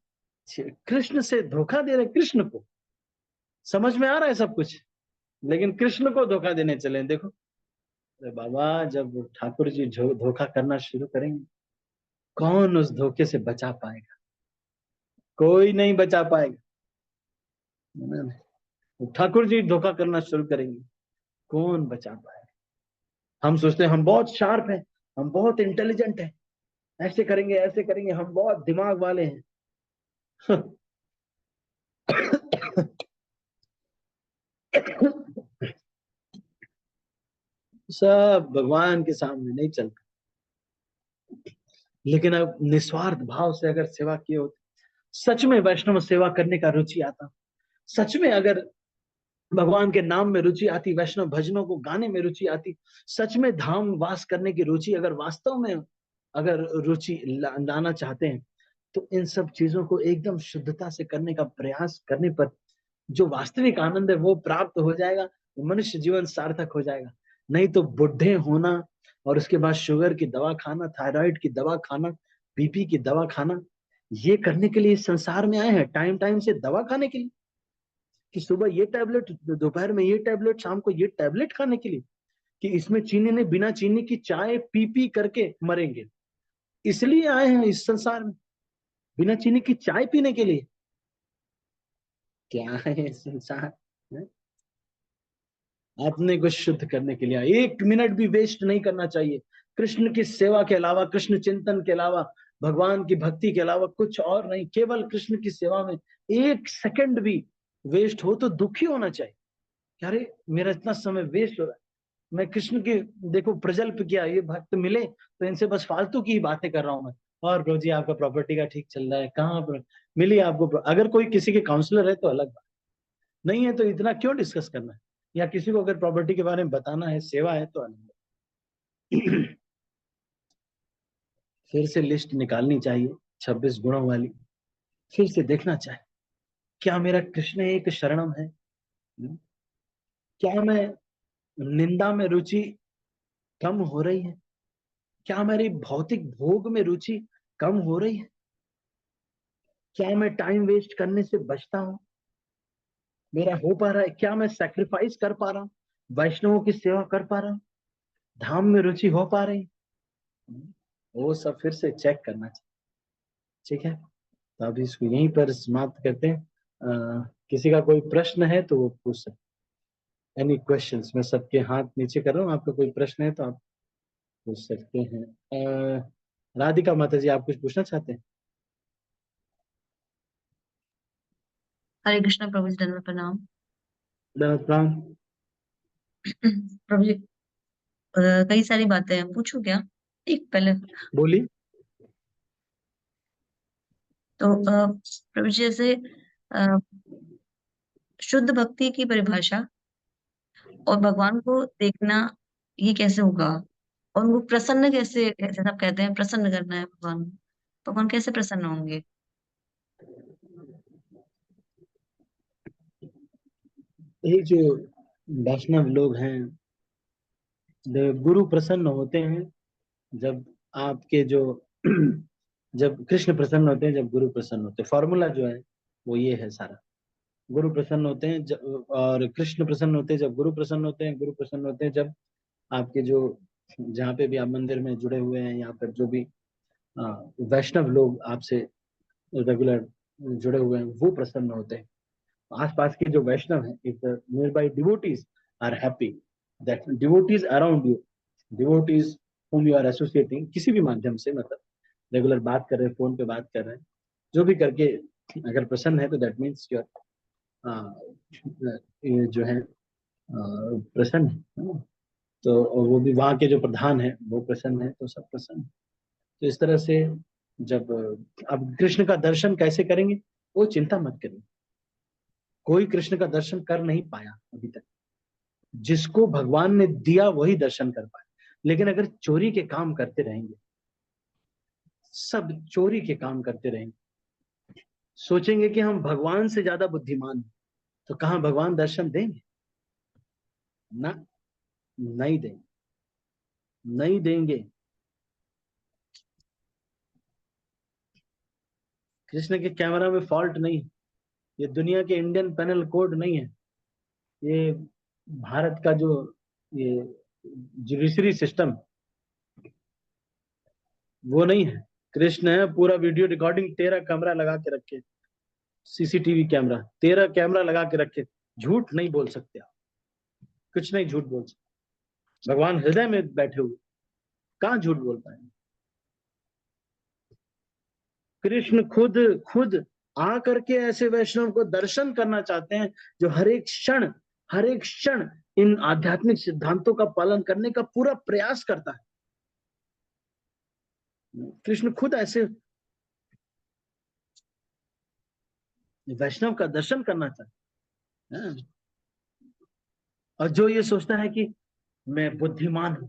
कृष्ण से धोखा दे रहे कृष्ण को। समझ में आ रहा है सब कुछ, लेकिन कृष्ण को धोखा देने चले देखो। अरे बाबा जब ठाकुर जी धोखा करना शुरू करेंगे, कौन उस धोखे से बचा पाएगा, कोई नहीं बचा पाएगा। ठाकुर जी धोखा करना शुरू करेंगे, कौन बचा पाएगा। हम सोचते हैं हम बहुत शार्प हैं, हम बहुत इंटेलिजेंट हैं, ऐसे करेंगे हम बहुत दिमाग वाले हैं। सब भगवान के सामने नहीं चलता। लेकिन अब निस्वार्थ भाव से अगर सेवा की हो, सच में वैष्णव सेवा करने का रुचि आता, सच में अगर भगवान के नाम में रुचि आती, वैष्णव भजनों को गाने में रुचि आती, सच में धाम वास करने की रुचि अगर वास्तव में अगर रुचि लाना चाहते हैं, तो इन सब चीजों को एकदम शुद्धता से करने का प्रयास करने पर जो वास्तविक आनंद है वो प्राप्त हो जाएगा, मनुष्य जीवन सार्थक हो जाएगा। नहीं तो बुढ़े होना और उसके बाद शुगर की दवा खाना, थायराइड की दवा खाना, बीपी की दवा खाना, ये करने के लिए इस संसार में आए हैं, टाइम टाइम से दवा खाने के लिए, कि सुबह ये टैबलेट, दोपहर में ये टैबलेट, शाम को ये टैबलेट खाने के लिए, कि इसमें चीनी नहीं, बिना चीनी की चाय पी पी करके मरेंगे, इसलिए आए हैं इस संसार में, बिना चीनी की चाय पीने के लिए। क्या है संसार है? अपने को शुद्ध करने के लिए एक मिनट भी वेस्ट नहीं करना चाहिए, कृष्ण की सेवा के अलावा, कृष्ण चिंतन के अलावा, भगवान की भक्ति के अलावा कुछ और नहीं, केवल कृष्ण की सेवा में एक सेकंड भी वेस्ट हो तो दुखी होना चाहिए। अरे मेरा इतना समय वेस्ट हो रहा है, मैं कृष्ण की देखो प्रजल्प किया, ये भक्त मिले तो इनसे बस फालतू की ही बातें कर रहा हूं मैं। और प्रभु जी आपका प्रॉपर्टी का ठीक चल रहा है, कहाँ पर मिली आपको अगर कोई किसी के काउंसलर है तो अलग बात, नहीं है तो इतना क्यों डिस्कस करना है, या किसी को अगर प्रॉपर्टी के बारे में बताना है, सेवा है तो अलग बात। फिर से लिस्ट निकालनी चाहिए 26 गुणों वाली, फिर से देखना चाहिए क्या मेरा कृष्ण एक शरणम है, क्या मैं निंदा में रुचि कम हो रही है, क्या मेरी भौतिक भोग में रुचि कम हो रही है, क्या मैं टाइम वेस्ट करने से बचता हूँ, मेरा हो पा रहा है, क्या मैं सेक्रीफाइस कर पा रहा हूँ, वैष्णवों की सेवा कर पा रहा हूँ, धाम में रुचि हो पा रही है? वो सब फिर से चेक करना चाहिए। ठीक है, तो अभी इसको यहीं पर समाप्त करते हैं। किसी का कोई प्रश्न है तो वो पूछ सकते, एनी क्वेश्चंस, मैं सबके हाथ नीचे कर रहा हूँ, आपका कोई प्रश्न है तो आप पूछ सकते हैं। राधिका माता जी आप कुछ पूछना चाहते हैं। हरे कृष्णा प्रभु जी, दंडवत प्रणाम। धन्यवाद प्रणाम। प्रभु जी, कई सारी बातें हैं, पूछू क्या? एक पहले बोलिए। तो प्रभु जी, जैसे अ, शुद्ध भक्ति की परिभाषा और भगवान को देखना, ये कैसे होगा? और वो प्रसन्न कैसे, जैसे आप कहते हैं प्रसन्न करना है भगवान को, भगवान कैसे प्रसन्न होंगे? ये जो वैष्णव लोग हैं, गुरु प्रसन्न होते हैं जब आपके जो जब कृष्ण प्रसन्न होते हैं, जब गुरु प्रसन्न होते हैं। फॉर्मूला जो है वो ये है सारा। गुरु प्रसन्न होते हैं और कृष्ण प्रसन्न होते हैं जब गुरु प्रसन्न होते हैं। गुरु प्रसन्न होते हैं जब आपके जो जहाँ पे भी आप मंदिर में जुड़े हुए हैं या फिर जो भी वैष्णव लोग आपसे रेगुलर जुड़े हुए हैं वो प्रसन्न होते हैं। आसपास के जो वैष्णव हैं, if the near by devotees are happy, that devotees around you, devotees whom you are associating, किसी भी माध्यम से, मतलब रेगुलर बात कर रहे हैं, फोन पे बात कर रहे हैं, जो भी करके अगर प्रसन्न है तो दैट मीन्स योर जो है प्रसन्न है ना? तो वो भी वहाँ के जो प्रधान है वो प्रसन्न है, तो सब प्रसन्न है। तो इस तरह से जब अब कृष्ण का दर्शन कैसे करेंगे वो चिंता मत करिए। कोई कृष्ण का दर्शन कर नहीं पाया अभी तक। जिसको भगवान ने दिया वही दर्शन कर पाए। लेकिन अगर चोरी के काम करते रहेंगे, सब चोरी के काम करते रहेंगे, सोचेंगे कि हम भगवान से ज्यादा बुद्धिमान हैं, तो कहाँ भगवान दर्शन देंगे? ना, नहीं देंगे, नहीं देंगे। कृष्ण के कैमरा में फॉल्ट नहीं है। ये दुनिया के इंडियन पेनल कोड नहीं है। ये भारत का जो ये जुडिशरी सिस्टम, वो नहीं है। कृष्ण है, पूरा वीडियो रिकॉर्डिंग 13 कैमरा लगा के रखे, सीसीटीवी कैमरा 13 कैमरा लगा के रखे। झूठ नहीं बोल सकते आप, कुछ नहीं झूठ बोल सकते। भगवान हृदय में बैठे हुए, कहाँ झूठ बोल पाएंगे? कृष्ण खुद खुद आ करके ऐसे वैष्णव को दर्शन करना चाहते हैं जो हर एक क्षण इन आध्यात्मिक सिद्धांतों का पालन करने का पूरा प्रयास करता है। कृष्ण खुद ऐसे वैष्णव का दर्शन करना चाहते हैं। और जो ये सोचता है कि मैं बुद्धिमान हूं,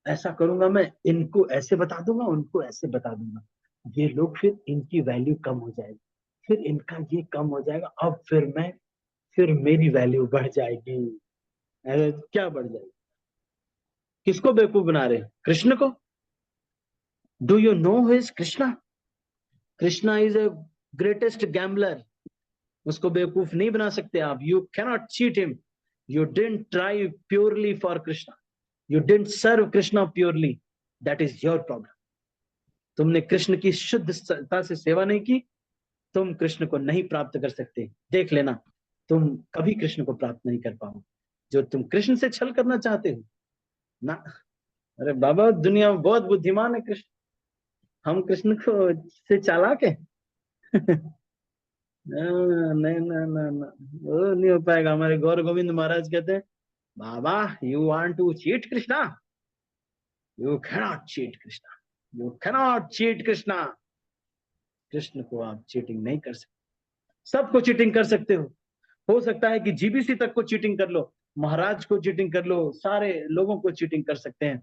ऐसा करूंगा, मैं इनको ऐसे बता दूंगा, उनको ऐसे बता दूंगा, ये लोग फिर इनकी वैल्यू कम हो जाएगी, फिर इनका ये कम हो जाएगा, अब फिर मेरी वैल्यू बढ़ जाएगी। अरे क्या बढ़ जाएगी? किसको बेवकूफ बना रहे हैं? कृष्ण को। Do you know who is Krishna? Krishna is a greatest gambler. उसको बेवकूफ नहीं बना सकते आप। You cannot cheat him. You didn't try purely for Krishna, you didn't serve Krishna purely, that is your problem. तुमने कृष्ण की शुद्धता से सेवा नहीं की, तुम कृष्ण को नहीं प्राप्त कर सकते। देख लेना, तुम कभी कृष्ण को प्राप्त नहीं कर पाओ। जो तुम कृष्ण से छल करना चाहते हो ना, अरे बाबा, दुनिया में बहुत बुद्धिमान है कृष्ण। हम कृष्ण को से चालाक है? नहीं ना ना ना, वो नहीं हो पाएगा। हमारे गौर गोविंद महाराज कहते हैं, बाबा, you want to cheat Krishna, you cannot cheat Krishna, you cannot cheat Krishna. Krishna को आप चीटिंग नहीं कर सकते। सबको चीटिंग कर सकते हो सकता है कि जीबीसी तक को चीटिंग कर लो, महाराज को चीटिंग कर लो, सारे लोगों को चीटिंग कर सकते हैं,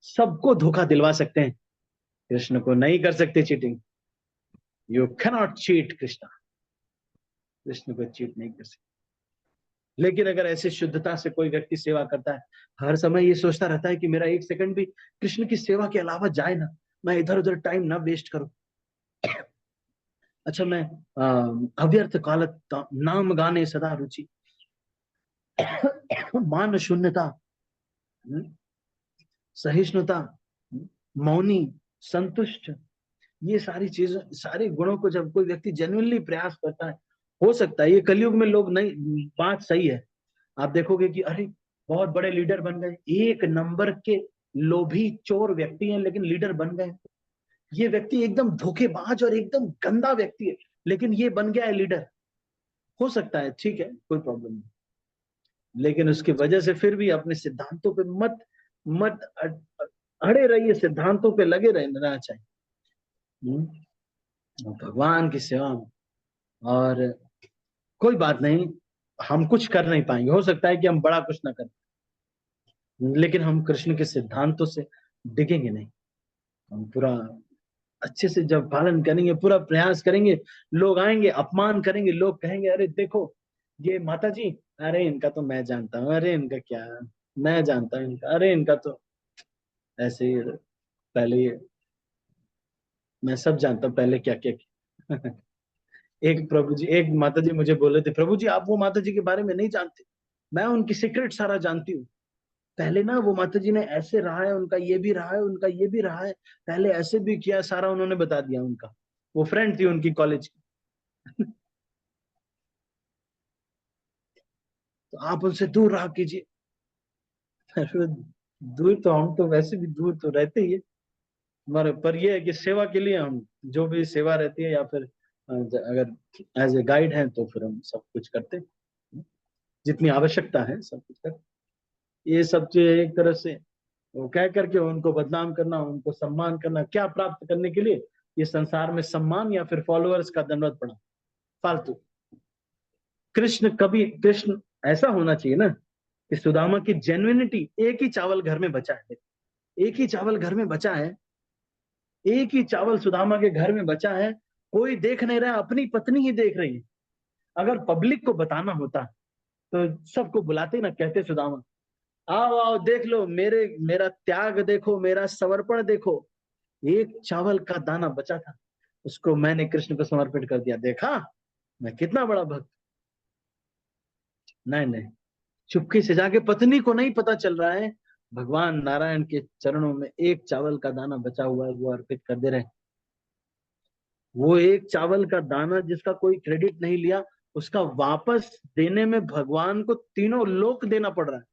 सबको धोखा दिलवा सकते हैं, कृष्ण को नहीं कर सकते cheating. You cannot cheat Krishna, Krishna को चीट नहीं कर सकते। लेकिन अगर ऐसे शुद्धता से कोई व्यक्ति सेवा करता है, हर समय ये सोचता रहता है कि मेरा एक सेकंड भी कृष्ण की सेवा के अलावा जाए ना, मैं इधर उधर टाइम ना वेस्ट करूं। अच्छा, मैं अव्यर्थ कालत नाम गाने सदा रुचि, मान शून्यता, सहिष्णुता, मौनी, संतुष्ट, ये सारी चीजें, सारे गुणों को जब कोई व्यक्ति जेन्युइनली प्रयास करता है, हो सकता है ये कलयुग में लोग नहीं, बात सही है। आप देखोगे कि अरे बहुत बड़े लीडर बन गए, एक नंबर के लोभी चोर व्यक्ति हैं लेकिन लीडर बन गए। ये व्यक्ति एकदम धोखेबाज और एकदम गंदा व्यक्ति है, लेकिन ये बन गया है लीडर। हो सकता है, ठीक है, कोई प्रॉब्लम नहीं। लेकिन उसकी वजह से फिर भी अपने सिद्धांतों पे मत मत अड़े रहिए, सिद्धांतों पे लगे रहना चाहिए। भगवान की सेवा में। और कोई बात नहीं, हम कुछ कर नहीं पाएंगे, हो सकता है कि हम बड़ा कुछ ना करें, लेकिन हम कृष्ण के सिद्धांतों से डिगेंगे नहीं। हम पूरा अच्छे से जब पालन करेंगे, पूरा प्रयास करेंगे, लोग आएंगे, अपमान करेंगे, लोग कहेंगे अरे देखो ये माता जी, अरे इनका तो मैं जानता हूँ, अरे इनका क्या, मैं जानता हूँ इनका, अरे इनका तो ऐसे ही पहले मैं सब जानता हूँ पहले क्या क्या किया। एक प्रभु जी, एक माता जी मुझे बोले थे, प्रभु जी आप वो माता जी के बारे में नहीं जानते, मैं उनकी सीक्रेट सारा जानती हूँ। पहले ना वो माता जी ने ऐसे रहा है, उनका ये भी रहा है, उनका ये भी रहा है, पहले ऐसे भी किया, सारा उन्होंने बता दिया उनका। वो फ्रेंड थी उनकी कॉलेज की। तो आप उनसे दूर रहा कीजिए। दूर तो हम तो वैसे भी दूर तो रहते ही है, मगर पर ये है कि सेवा के लिए हम जो भी सेवा रहती है, या फिर अगर एज ए गाइड है तो फिर हम सब कुछ करते हैं, जितनी आवश्यकता है सब कुछ करते। ये सब चीज एक तरह से वो कह करके उनको बदनाम करना, उनको सम्मान करना, क्या प्राप्त करने के लिए? ये संसार में सम्मान या फिर फॉलोअर्स का दंडवत पड़ा, फालतू। कृष्ण ऐसा होना चाहिए ना कि सुदामा की जेन्युइनिटी, एक ही चावल घर में बचा है, एक ही चावल घर में बचा है, एक ही चावल सुदामा के घर में बचा है, कोई देख नहीं रहा, अपनी पत्नी ही देख रही है। अगर पब्लिक को बताना होता तो सबको बुलाते ना, कहते सुदामा आओ आओ देख लो, मेरा त्याग देखो, मेरा समर्पण देखो, एक चावल का दाना बचा था, उसको मैंने कृष्ण को समर्पित कर दिया, देखा मैं कितना बड़ा भक्त। नहीं नहीं, चुपके से जाके, पत्नी को नहीं पता चल रहा है, भगवान नारायण के चरणों में एक चावल का दाना बचा हुआ है, वो अर्पित कर दे रहे हैं। वो एक चावल का दाना जिसका कोई क्रेडिट नहीं लिया, उसका वापस देने में भगवान को तीनों लोक देना पड़ रहा है,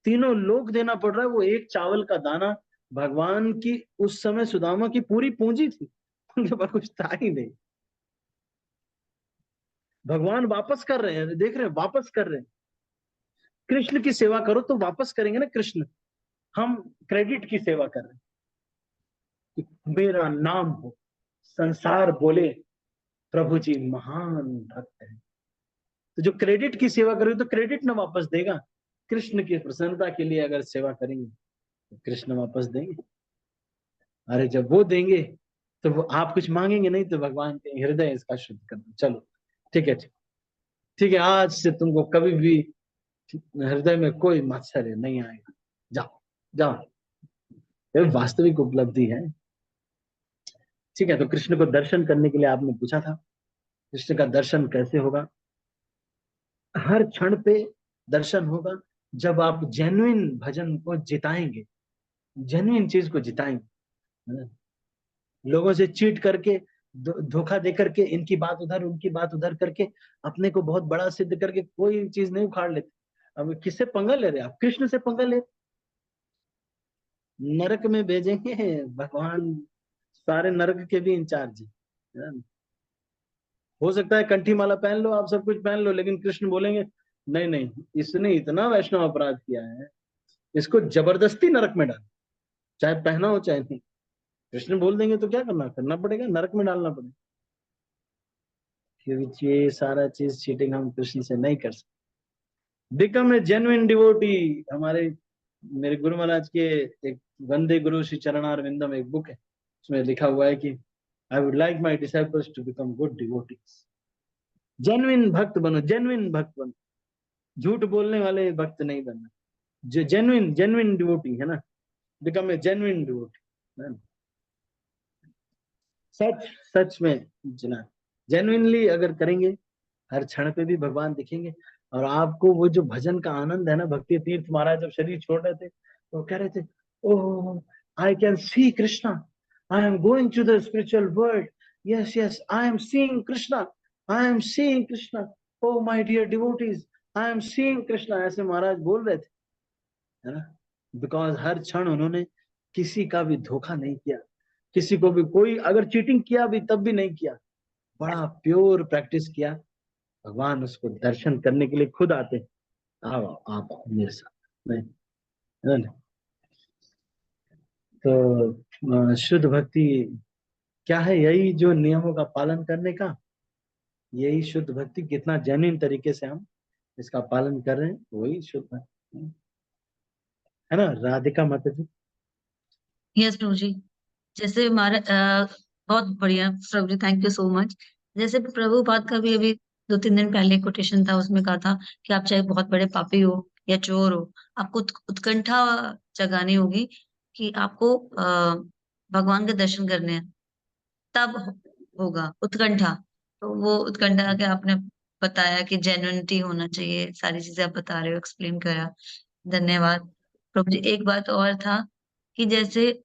तीनों लोक देना पड़ रहा है। वो एक चावल का दाना भगवान की उस समय सुदामा की पूरी पूंजी थी, उनके पास कुछ था ही नहीं। भगवान वापस कर रहे हैं, देख रहे हैं, वापस कर रहे हैं। कृष्ण की सेवा करो तो वापस करेंगे ना कृष्ण। हम क्रेडिट की सेवा कर रहे हैं कि मेरा नाम हो, संसार बोले प्रभु जी महान भक्त है। तो जो क्रेडिट की सेवा करेंगे तो क्रेडिट ना वापस देगा। कृष्ण की प्रसन्नता के लिए अगर सेवा करेंगे तो कृष्ण वापस देंगे। अरे जब वो देंगे तो वो आप कुछ मांगेंगे नहीं, तो भगवान के हृदय इसका शुद्ध करना। चलो ठीक है, ठीक है, आज से तुमको कभी भी हृदय में कोई मात्सर्य नहीं आएगा, जाओ जाओ। ये वास्तविक उपलब्धि है। ठीक है, तो कृष्ण को दर्शन करने के लिए आपने पूछा था, कृष्ण का दर्शन कैसे होगा? हर क्षण पे दर्शन होगा जब आप जेन्युइन भजन को जिताएंगे, जेन्युइन चीज को जिताएंगे, है ना? लोगों से चीट करके, धोखा दे करके, इनकी बात उधर उनकी बात उधर करके, अपने को बहुत बड़ा सिद्ध करके कोई चीज नहीं उखाड़ लेते। अब किससे पंगा ले रहे? आप कृष्ण से पंगा ले, नरक में भेजेंगे भगवान, सारे नरक के भी इंचार्ज है। हो सकता है कंठी माला पहन लो, आप सब कुछ पहन लो, लेकिन कृष्ण बोलेंगे नहीं नहीं, इसने इतना वैष्णव अपराध किया है, इसको जबरदस्ती नरक में डाल, चाहे पहना हो चाहे नहीं। कृष्ण बोल देंगे तो क्या करना, करना पड़ेगा, नरक में डालना पड़ेगा। क्योंकि ये सारा चीज चीटिंग हम कृष्ण से नहीं कर सकते। बिकम ए जेन्युइन डिवोटी, हमारे मेरे गुरु महाराज के एक वंदे गुरु श्री चरणार विंदम एक बुक है, उसमें लिखा हुआ है कि I would like my disciples to become good devotees. Genuine भक्त बनो, जेन्युइन भक्त बनो, झूठ बोलने वाले भक्त नहीं बनना। जो जेन्युइन जेन्युइन डिवोटी है ना, बिकम ए जेन्युइन डिवोटी, सच सच में जना, जेन्युइनली अगर करेंगे, हर क्षण पे भी भगवान दिखेंगे। और आपको वो जो भजन का आनंद है ना, भक्ति तीर्थ महाराज जब शरीर छोड़ रहे थे तो कह रहे थे, oh I can see Krishna, I am going to the spiritual world, yes yes I am seeing Krishna, I am seeing Krishna, oh my dear devotees, I am seeing Krishna, ऐसे महाराज बोल रहे थे, है ना? बिकॉज हर क्षण उन्होंने किसी का भी धोखा नहीं किया, किसी को भी कोई अगर चीटिंग किया भी तब भी नहीं किया, बड़ा प्योर प्रैक्टिस किया। भगवान उसको दर्शन करने के लिए खुद आते हैं। आओ आप आओ मेरे साथ, नहीं है ना? तो शुद्ध भक्ति क्या है? यही जो नियमों का पालन करने का, यही शुद्ध भक्ति, कितना जेन्युइन तरीके से हम इसका पालन कर रहे हैं, वही शुद्ध भक्ति है ना? राधिका माता जी। यस प्रभु जी। जैसे हमारे बहुत बढ़िया प्रभु जी, थैंक यू सो मच। जैसे प्रभुपाद का भी अभी 2-3 दिन पहले कोटेशन था, उसमें कहा था कि आप चाहे बहुत बड़े पापी हो या चोर हो, आपको उत्कंठा जगानी होगी कि आपको भगवान के दर्शन करने हैं, तब होगा उत्कंठा। तो वो उत्कंठा के आपने बताया कि जेन्युइनिटी होना चाहिए, सारी चीजें आप बता रहे हो, एक्सप्लेन करा, धन्यवाद। प्रभु जी एक बात और था कि जैसे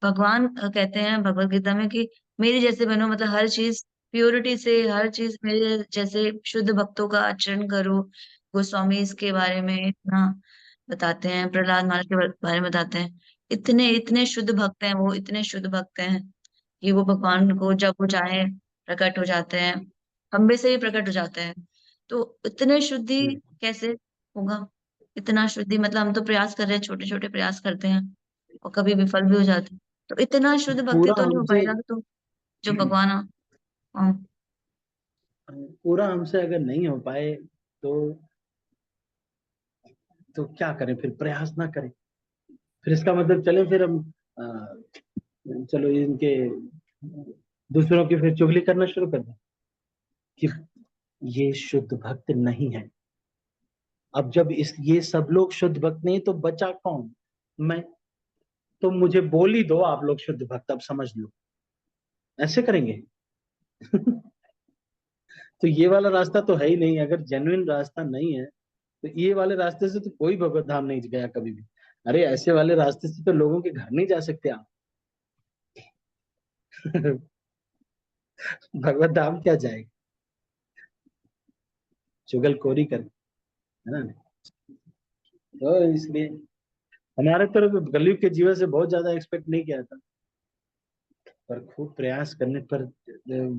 भगवान कहते हैं भगवत गीता में कि मेरी जैसे बनो, मतलब हर चीज प्योरिटी से, हर चीज मेरे जैसे शुद्ध भक्तों का आचरण करो। गोस्वामी इसके बारे में इतना बताते हैं, प्रहलाद महाराज के बारे में बताते हैं। इतने इतने शुद्ध भक्त हैं वो, इतने शुद्ध भक्त हैं कि वो भगवान को जब वो चाहे प्रकट हो जाते हैं, खम्बे से ही प्रकट हो जाते हैं। तो इतने शुद्धि कैसे होगा? इतना शुद्धि मतलब हम तो प्रयास कर रहे हैं, छोटे छोटे प्रयास करते हैं और कभी विफल भी हो जाते हैं। तो इतना शुद्ध भक्ति पूरा तो नहीं हो हमसे पाएगा तो जो भगवान पूरा हमसे अगर नहीं हो पाए तो क्या करें? फिर प्रयास ना करें? फिर इसका मतलब चले फिर हम अ, चलो इनके दूसरों की फिर चुगली करना शुरू कर दें कि ये शुद्ध भक्त नहीं है। अब जब इस ये सब लोग शुद्ध भक्त नहीं तो बचा कौन? मैं। तो मुझे बोल ही दो आप लोग शुद्ध भक्त, अब समझ लो। ऐसे करेंगे? तो ये वाला रास्ता तो है ही नहीं। अगर जेन्युइन रास्ता नहीं है तो ये वाले रास्ते से तो कोई भगवत धाम नहीं गया कभी भी। अरे ऐसे वाले रास्ते से तो लोगों के घर नहीं जा सकते आप। भगवत धाम क्या जाएगा? चुगलखोरी कर, है ना? तो इसलिए हमारे तरफ कलयुग के जीवन से बहुत ज्यादा एक्सपेक्ट नहीं किया था, पर खूब प्रयास करने पर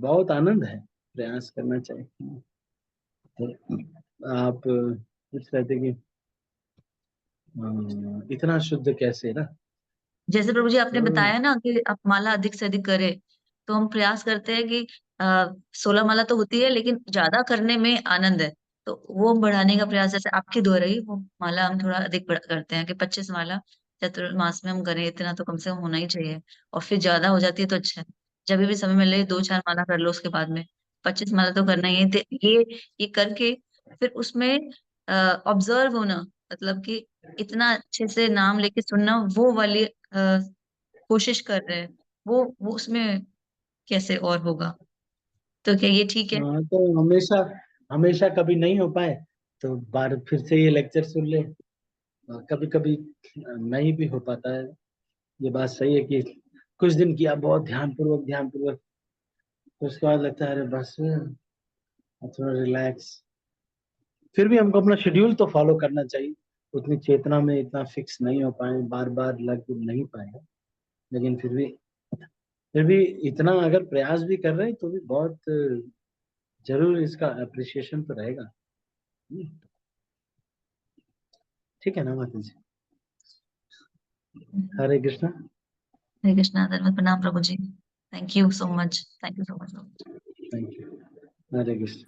बहुत आनंद है। प्रयास करना चाहिए। तो आप पूछ रहे थे कि इतना शुद्ध कैसे ना? जैसे प्रभु जी आपने तो बताया ना कि आप माला अधिक से अधिक करें, तो हम प्रयास करते हैं कि 16 माला तो होती है लेकिन ज्यादा करने में आनंद है। तो वो बढ़ाने का प्रयास, जैसे आपके द्वारा ही वो माला हम थोड़ा अधिक करते हैं कि 25 माला चतुर्मास में हम करें, इतना तो कम से कम होना ही चाहिए। और फिर ज्यादा हो जाती है तो अच्छा है, जब भी समय मिले 2-4 माला कर लो, उसके बाद में 25 माला तो करना ही है। तो ये करके फिर उसमें ऑब्जर्व होना, मतलब कि इतना अच्छे से नाम लेके सुनना, वो वाली कोशिश कर रहे हैं, वो उसमें कैसे और होगा? तो क्या ये ठीक है? तो हमेशा हमेशा कभी नहीं हो पाए तो बार फिर से ये लेक्चर सुन ले। कभी कभी नहीं भी हो पाता है। ये बात सही है कि कुछ दिन किया बहुत ध्यान पूर्वक, तो उसके बाद लगता है अरे बस अब थोड़ा रिलैक्स। फिर भी हमको अपना शेड्यूल तो फॉलो करना चाहिए। उतनी चेतना में इतना फिक्स नहीं हो पाए, बार बार लग नहीं पाएगा। लेकिन फिर भी इतना अगर प्रयास भी कर रहे हैं तो भी बहुत जरूर इसका अप्रिसिएशन तो रहेगा। हम्म, ठीक है ना माता जी? हरे कृष्णा। हरे कृष्णा, धन्यवाद, प्रणाम प्रभु जी। Thank you so much, thank you so much. Thank you. Hare Krishna.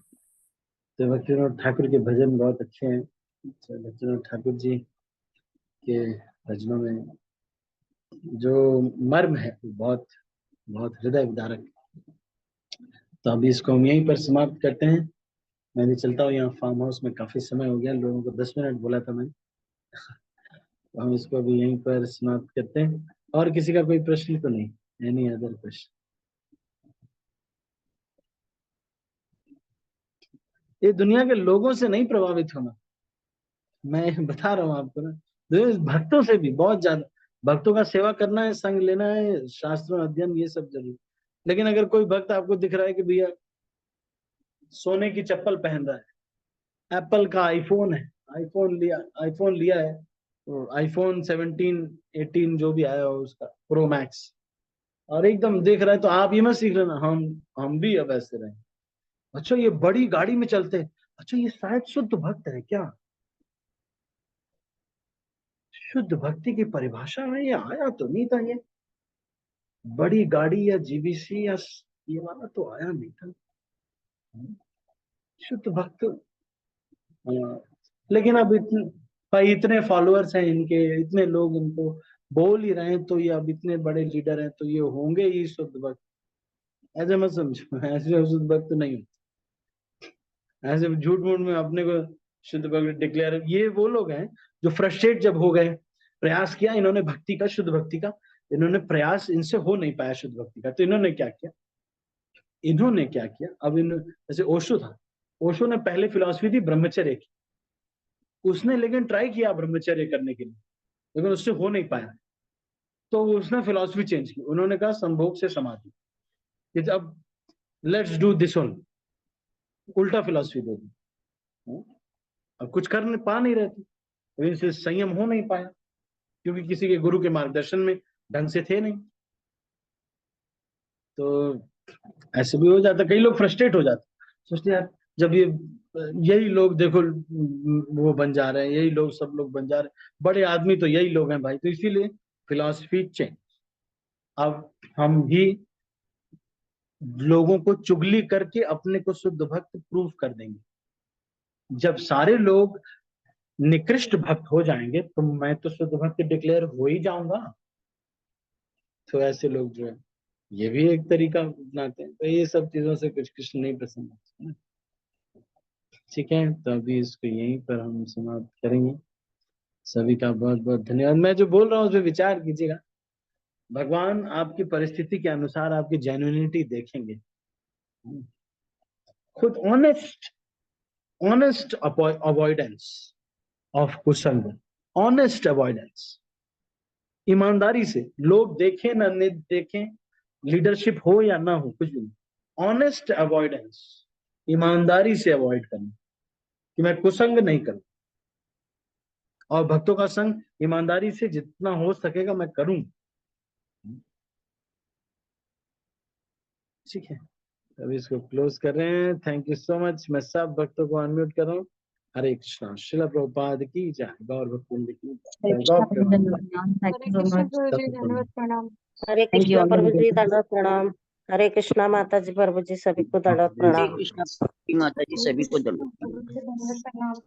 तो भक्तिनाथ ठाकुर के भजन बहुत अच्छे हैं। तो भक्तिनाथ ठाकुर जी के भजनों में जो मर्म है वो बहुत बहुत हृदय विदारक। तो अभी इसको हम यहीं पर समाप्त करते हैं। मैं भी चलता हूँ, यहाँ फार्म हाउस में काफी समय हो गया, लोगों को 10 मिनट बोला था मैंने। तो हम इसको अभी यहीं पर समाप्त करते हैं। और किसी का कोई प्रश्न तो नहीं? Any other question? ये दुनिया के लोगों से नहीं प्रभावित होना, मैं बता रहा हूँ आपको ना। भक्तों से भी बहुत ज्यादा। भक्तों का सेवा करना है, संग लेना है, शास्त्रों अध्ययन, ये सब जरूरी। लेकिन अगर कोई भक्त आपको दिख रहा है कि भैया सोने की चप्पल पहन रहा है, एप्पल का आईफोन है, आईफोन लिया है, तो आईफोन 17 18 जो भी आया हो उसका प्रो मैक्स, और एकदम देख रहा है, तो आप ये मत सीख लेना हम भी अब ऐसे रहे। अच्छा ये बड़ी गाड़ी में चलते हैं, अच्छा ये शायद शुद्ध भक्त है क्या? शुद्ध भक्ति की परिभाषा में ये आया तो नहीं था, ये बड़ी गाड़ी या जीबीसी या ये वाला तो आया नहीं था। शुद्ध भक्त, लेकिन अब इतने भाई, इतने फॉलोअर्स हैं इनके, इतने लोग इनको बोल ही रहे हैं, तो ये अब इतने बड़े लीडर हैं, तो ये होंगे ही शुद्ध भक्त। ऐसे मत समझो, ऐसे शुद्ध भक्त नहीं होते। ऐसे झूठ मूठ में अपने को शुद्ध भक्त डिक्लेयर, ये वो लोग हैं जो फ्रस्ट्रेट जब हो गए, प्रयास किया इन्होंने भक्ति का, शुद्ध भक्ति का, इन्होंने प्रयास, इनसे हो नहीं पाया शुद्ध भक्ति का, तो इन्होंने क्या किया, अब इन जैसे ओशो था, ओशो ने पहले फिलॉसफी थी ब्रह्मचर्य की, उसने लेकिन ट्राई किया ब्रह्मचर्य करने के लिए, लेकिन उससे हो नहीं पाया, तो उसने फिलॉसफी चेंज की, उन्होंने कहा संभोग से समाधि, कि अब लेट्स डू दिस ओनली, उल्टा फिलॉसफी दे दी। अब कुछ कर नहीं पा नहीं रहे थे, तो इनसे संयम हो नहीं पाया, क्योंकि किसी के गुरु के मार्गदर्शन में ढंग से थे नहीं। तो ऐसे भी हो जाता, कई लोग फ्रस्ट्रेट हो जाते, सोचते यार जब ये यही लोग देखो वो बन जा रहे हैं, यही लोग सब लोग बन जा रहे हैं, बड़े आदमी तो यही लोग हैं भाई, तो इसीलिए फिलॉसफी चेंज। अब हम भी लोगों को चुगली करके अपने को शुद्ध भक्त प्रूव कर देंगे। जब सारे लोग निकृष्ट भक्त हो जाएंगे तो मैं तो शुद्ध भक्त डिक्लेयर हो ही जाऊंगा। तो ऐसे लोग जो है ये भी एक तरीका अपनाते हैं, तो ये सब चीजों से कुछ कुछ नहीं पसंद आता है ना। ठीक है, तो अभी इसको यहीं पर हम समाप्त करेंगे। सभी का बहुत बहुत धन्यवाद। मैं जो बोल रहा हूँ उस पर विचार कीजिएगा, भगवान आपकी परिस्थिति के अनुसार आपकी जेन्युइनिटी देखेंगे। खुद ऑनेस्ट, ऑनेस्ट अवॉइडेंस ऑफ कुसंग, ऑनेस्ट अवॉइडेंस, ईमानदारी से, लोग देखें ना नहीं देखें, लीडरशिप हो या ना हो, कुछ भी नहीं, ऑनेस्ट अवॉइडेंस, ईमानदारी से अवॉइड करना, कि मैं कुसंग नहीं करूं, और भक्तों का संग ईमानदारी से जितना हो सकेगा मैं करूं। ठीक है, अभी इसको क्लोज कर रहे हैं। Thank you so much. मैं सब भक्तों को अनम्यूट कर रहा हूँ। हरे कृष्णा, शिला प्रभुपाद की जय, गौर भक्तवृंद की हरे जय, कृष्णा गौर प्रभु प्रेम। धन्यवाद, thank Hare you so Krishna much, प्रभु जी, धन्यवाद, प्रणाम। Hare thank you Krishna all. प्रभु जी, दंडवत प्रणाम। हरे कृष्णा माता जी, प्रभु जी, सभी को दंडवत हरे प्रणाम। कृष्णा माता जी, हरे सभी को कृष्ण दंडवत प्रभु जी, धन्यवाद, प्रणाम। प्रणाम।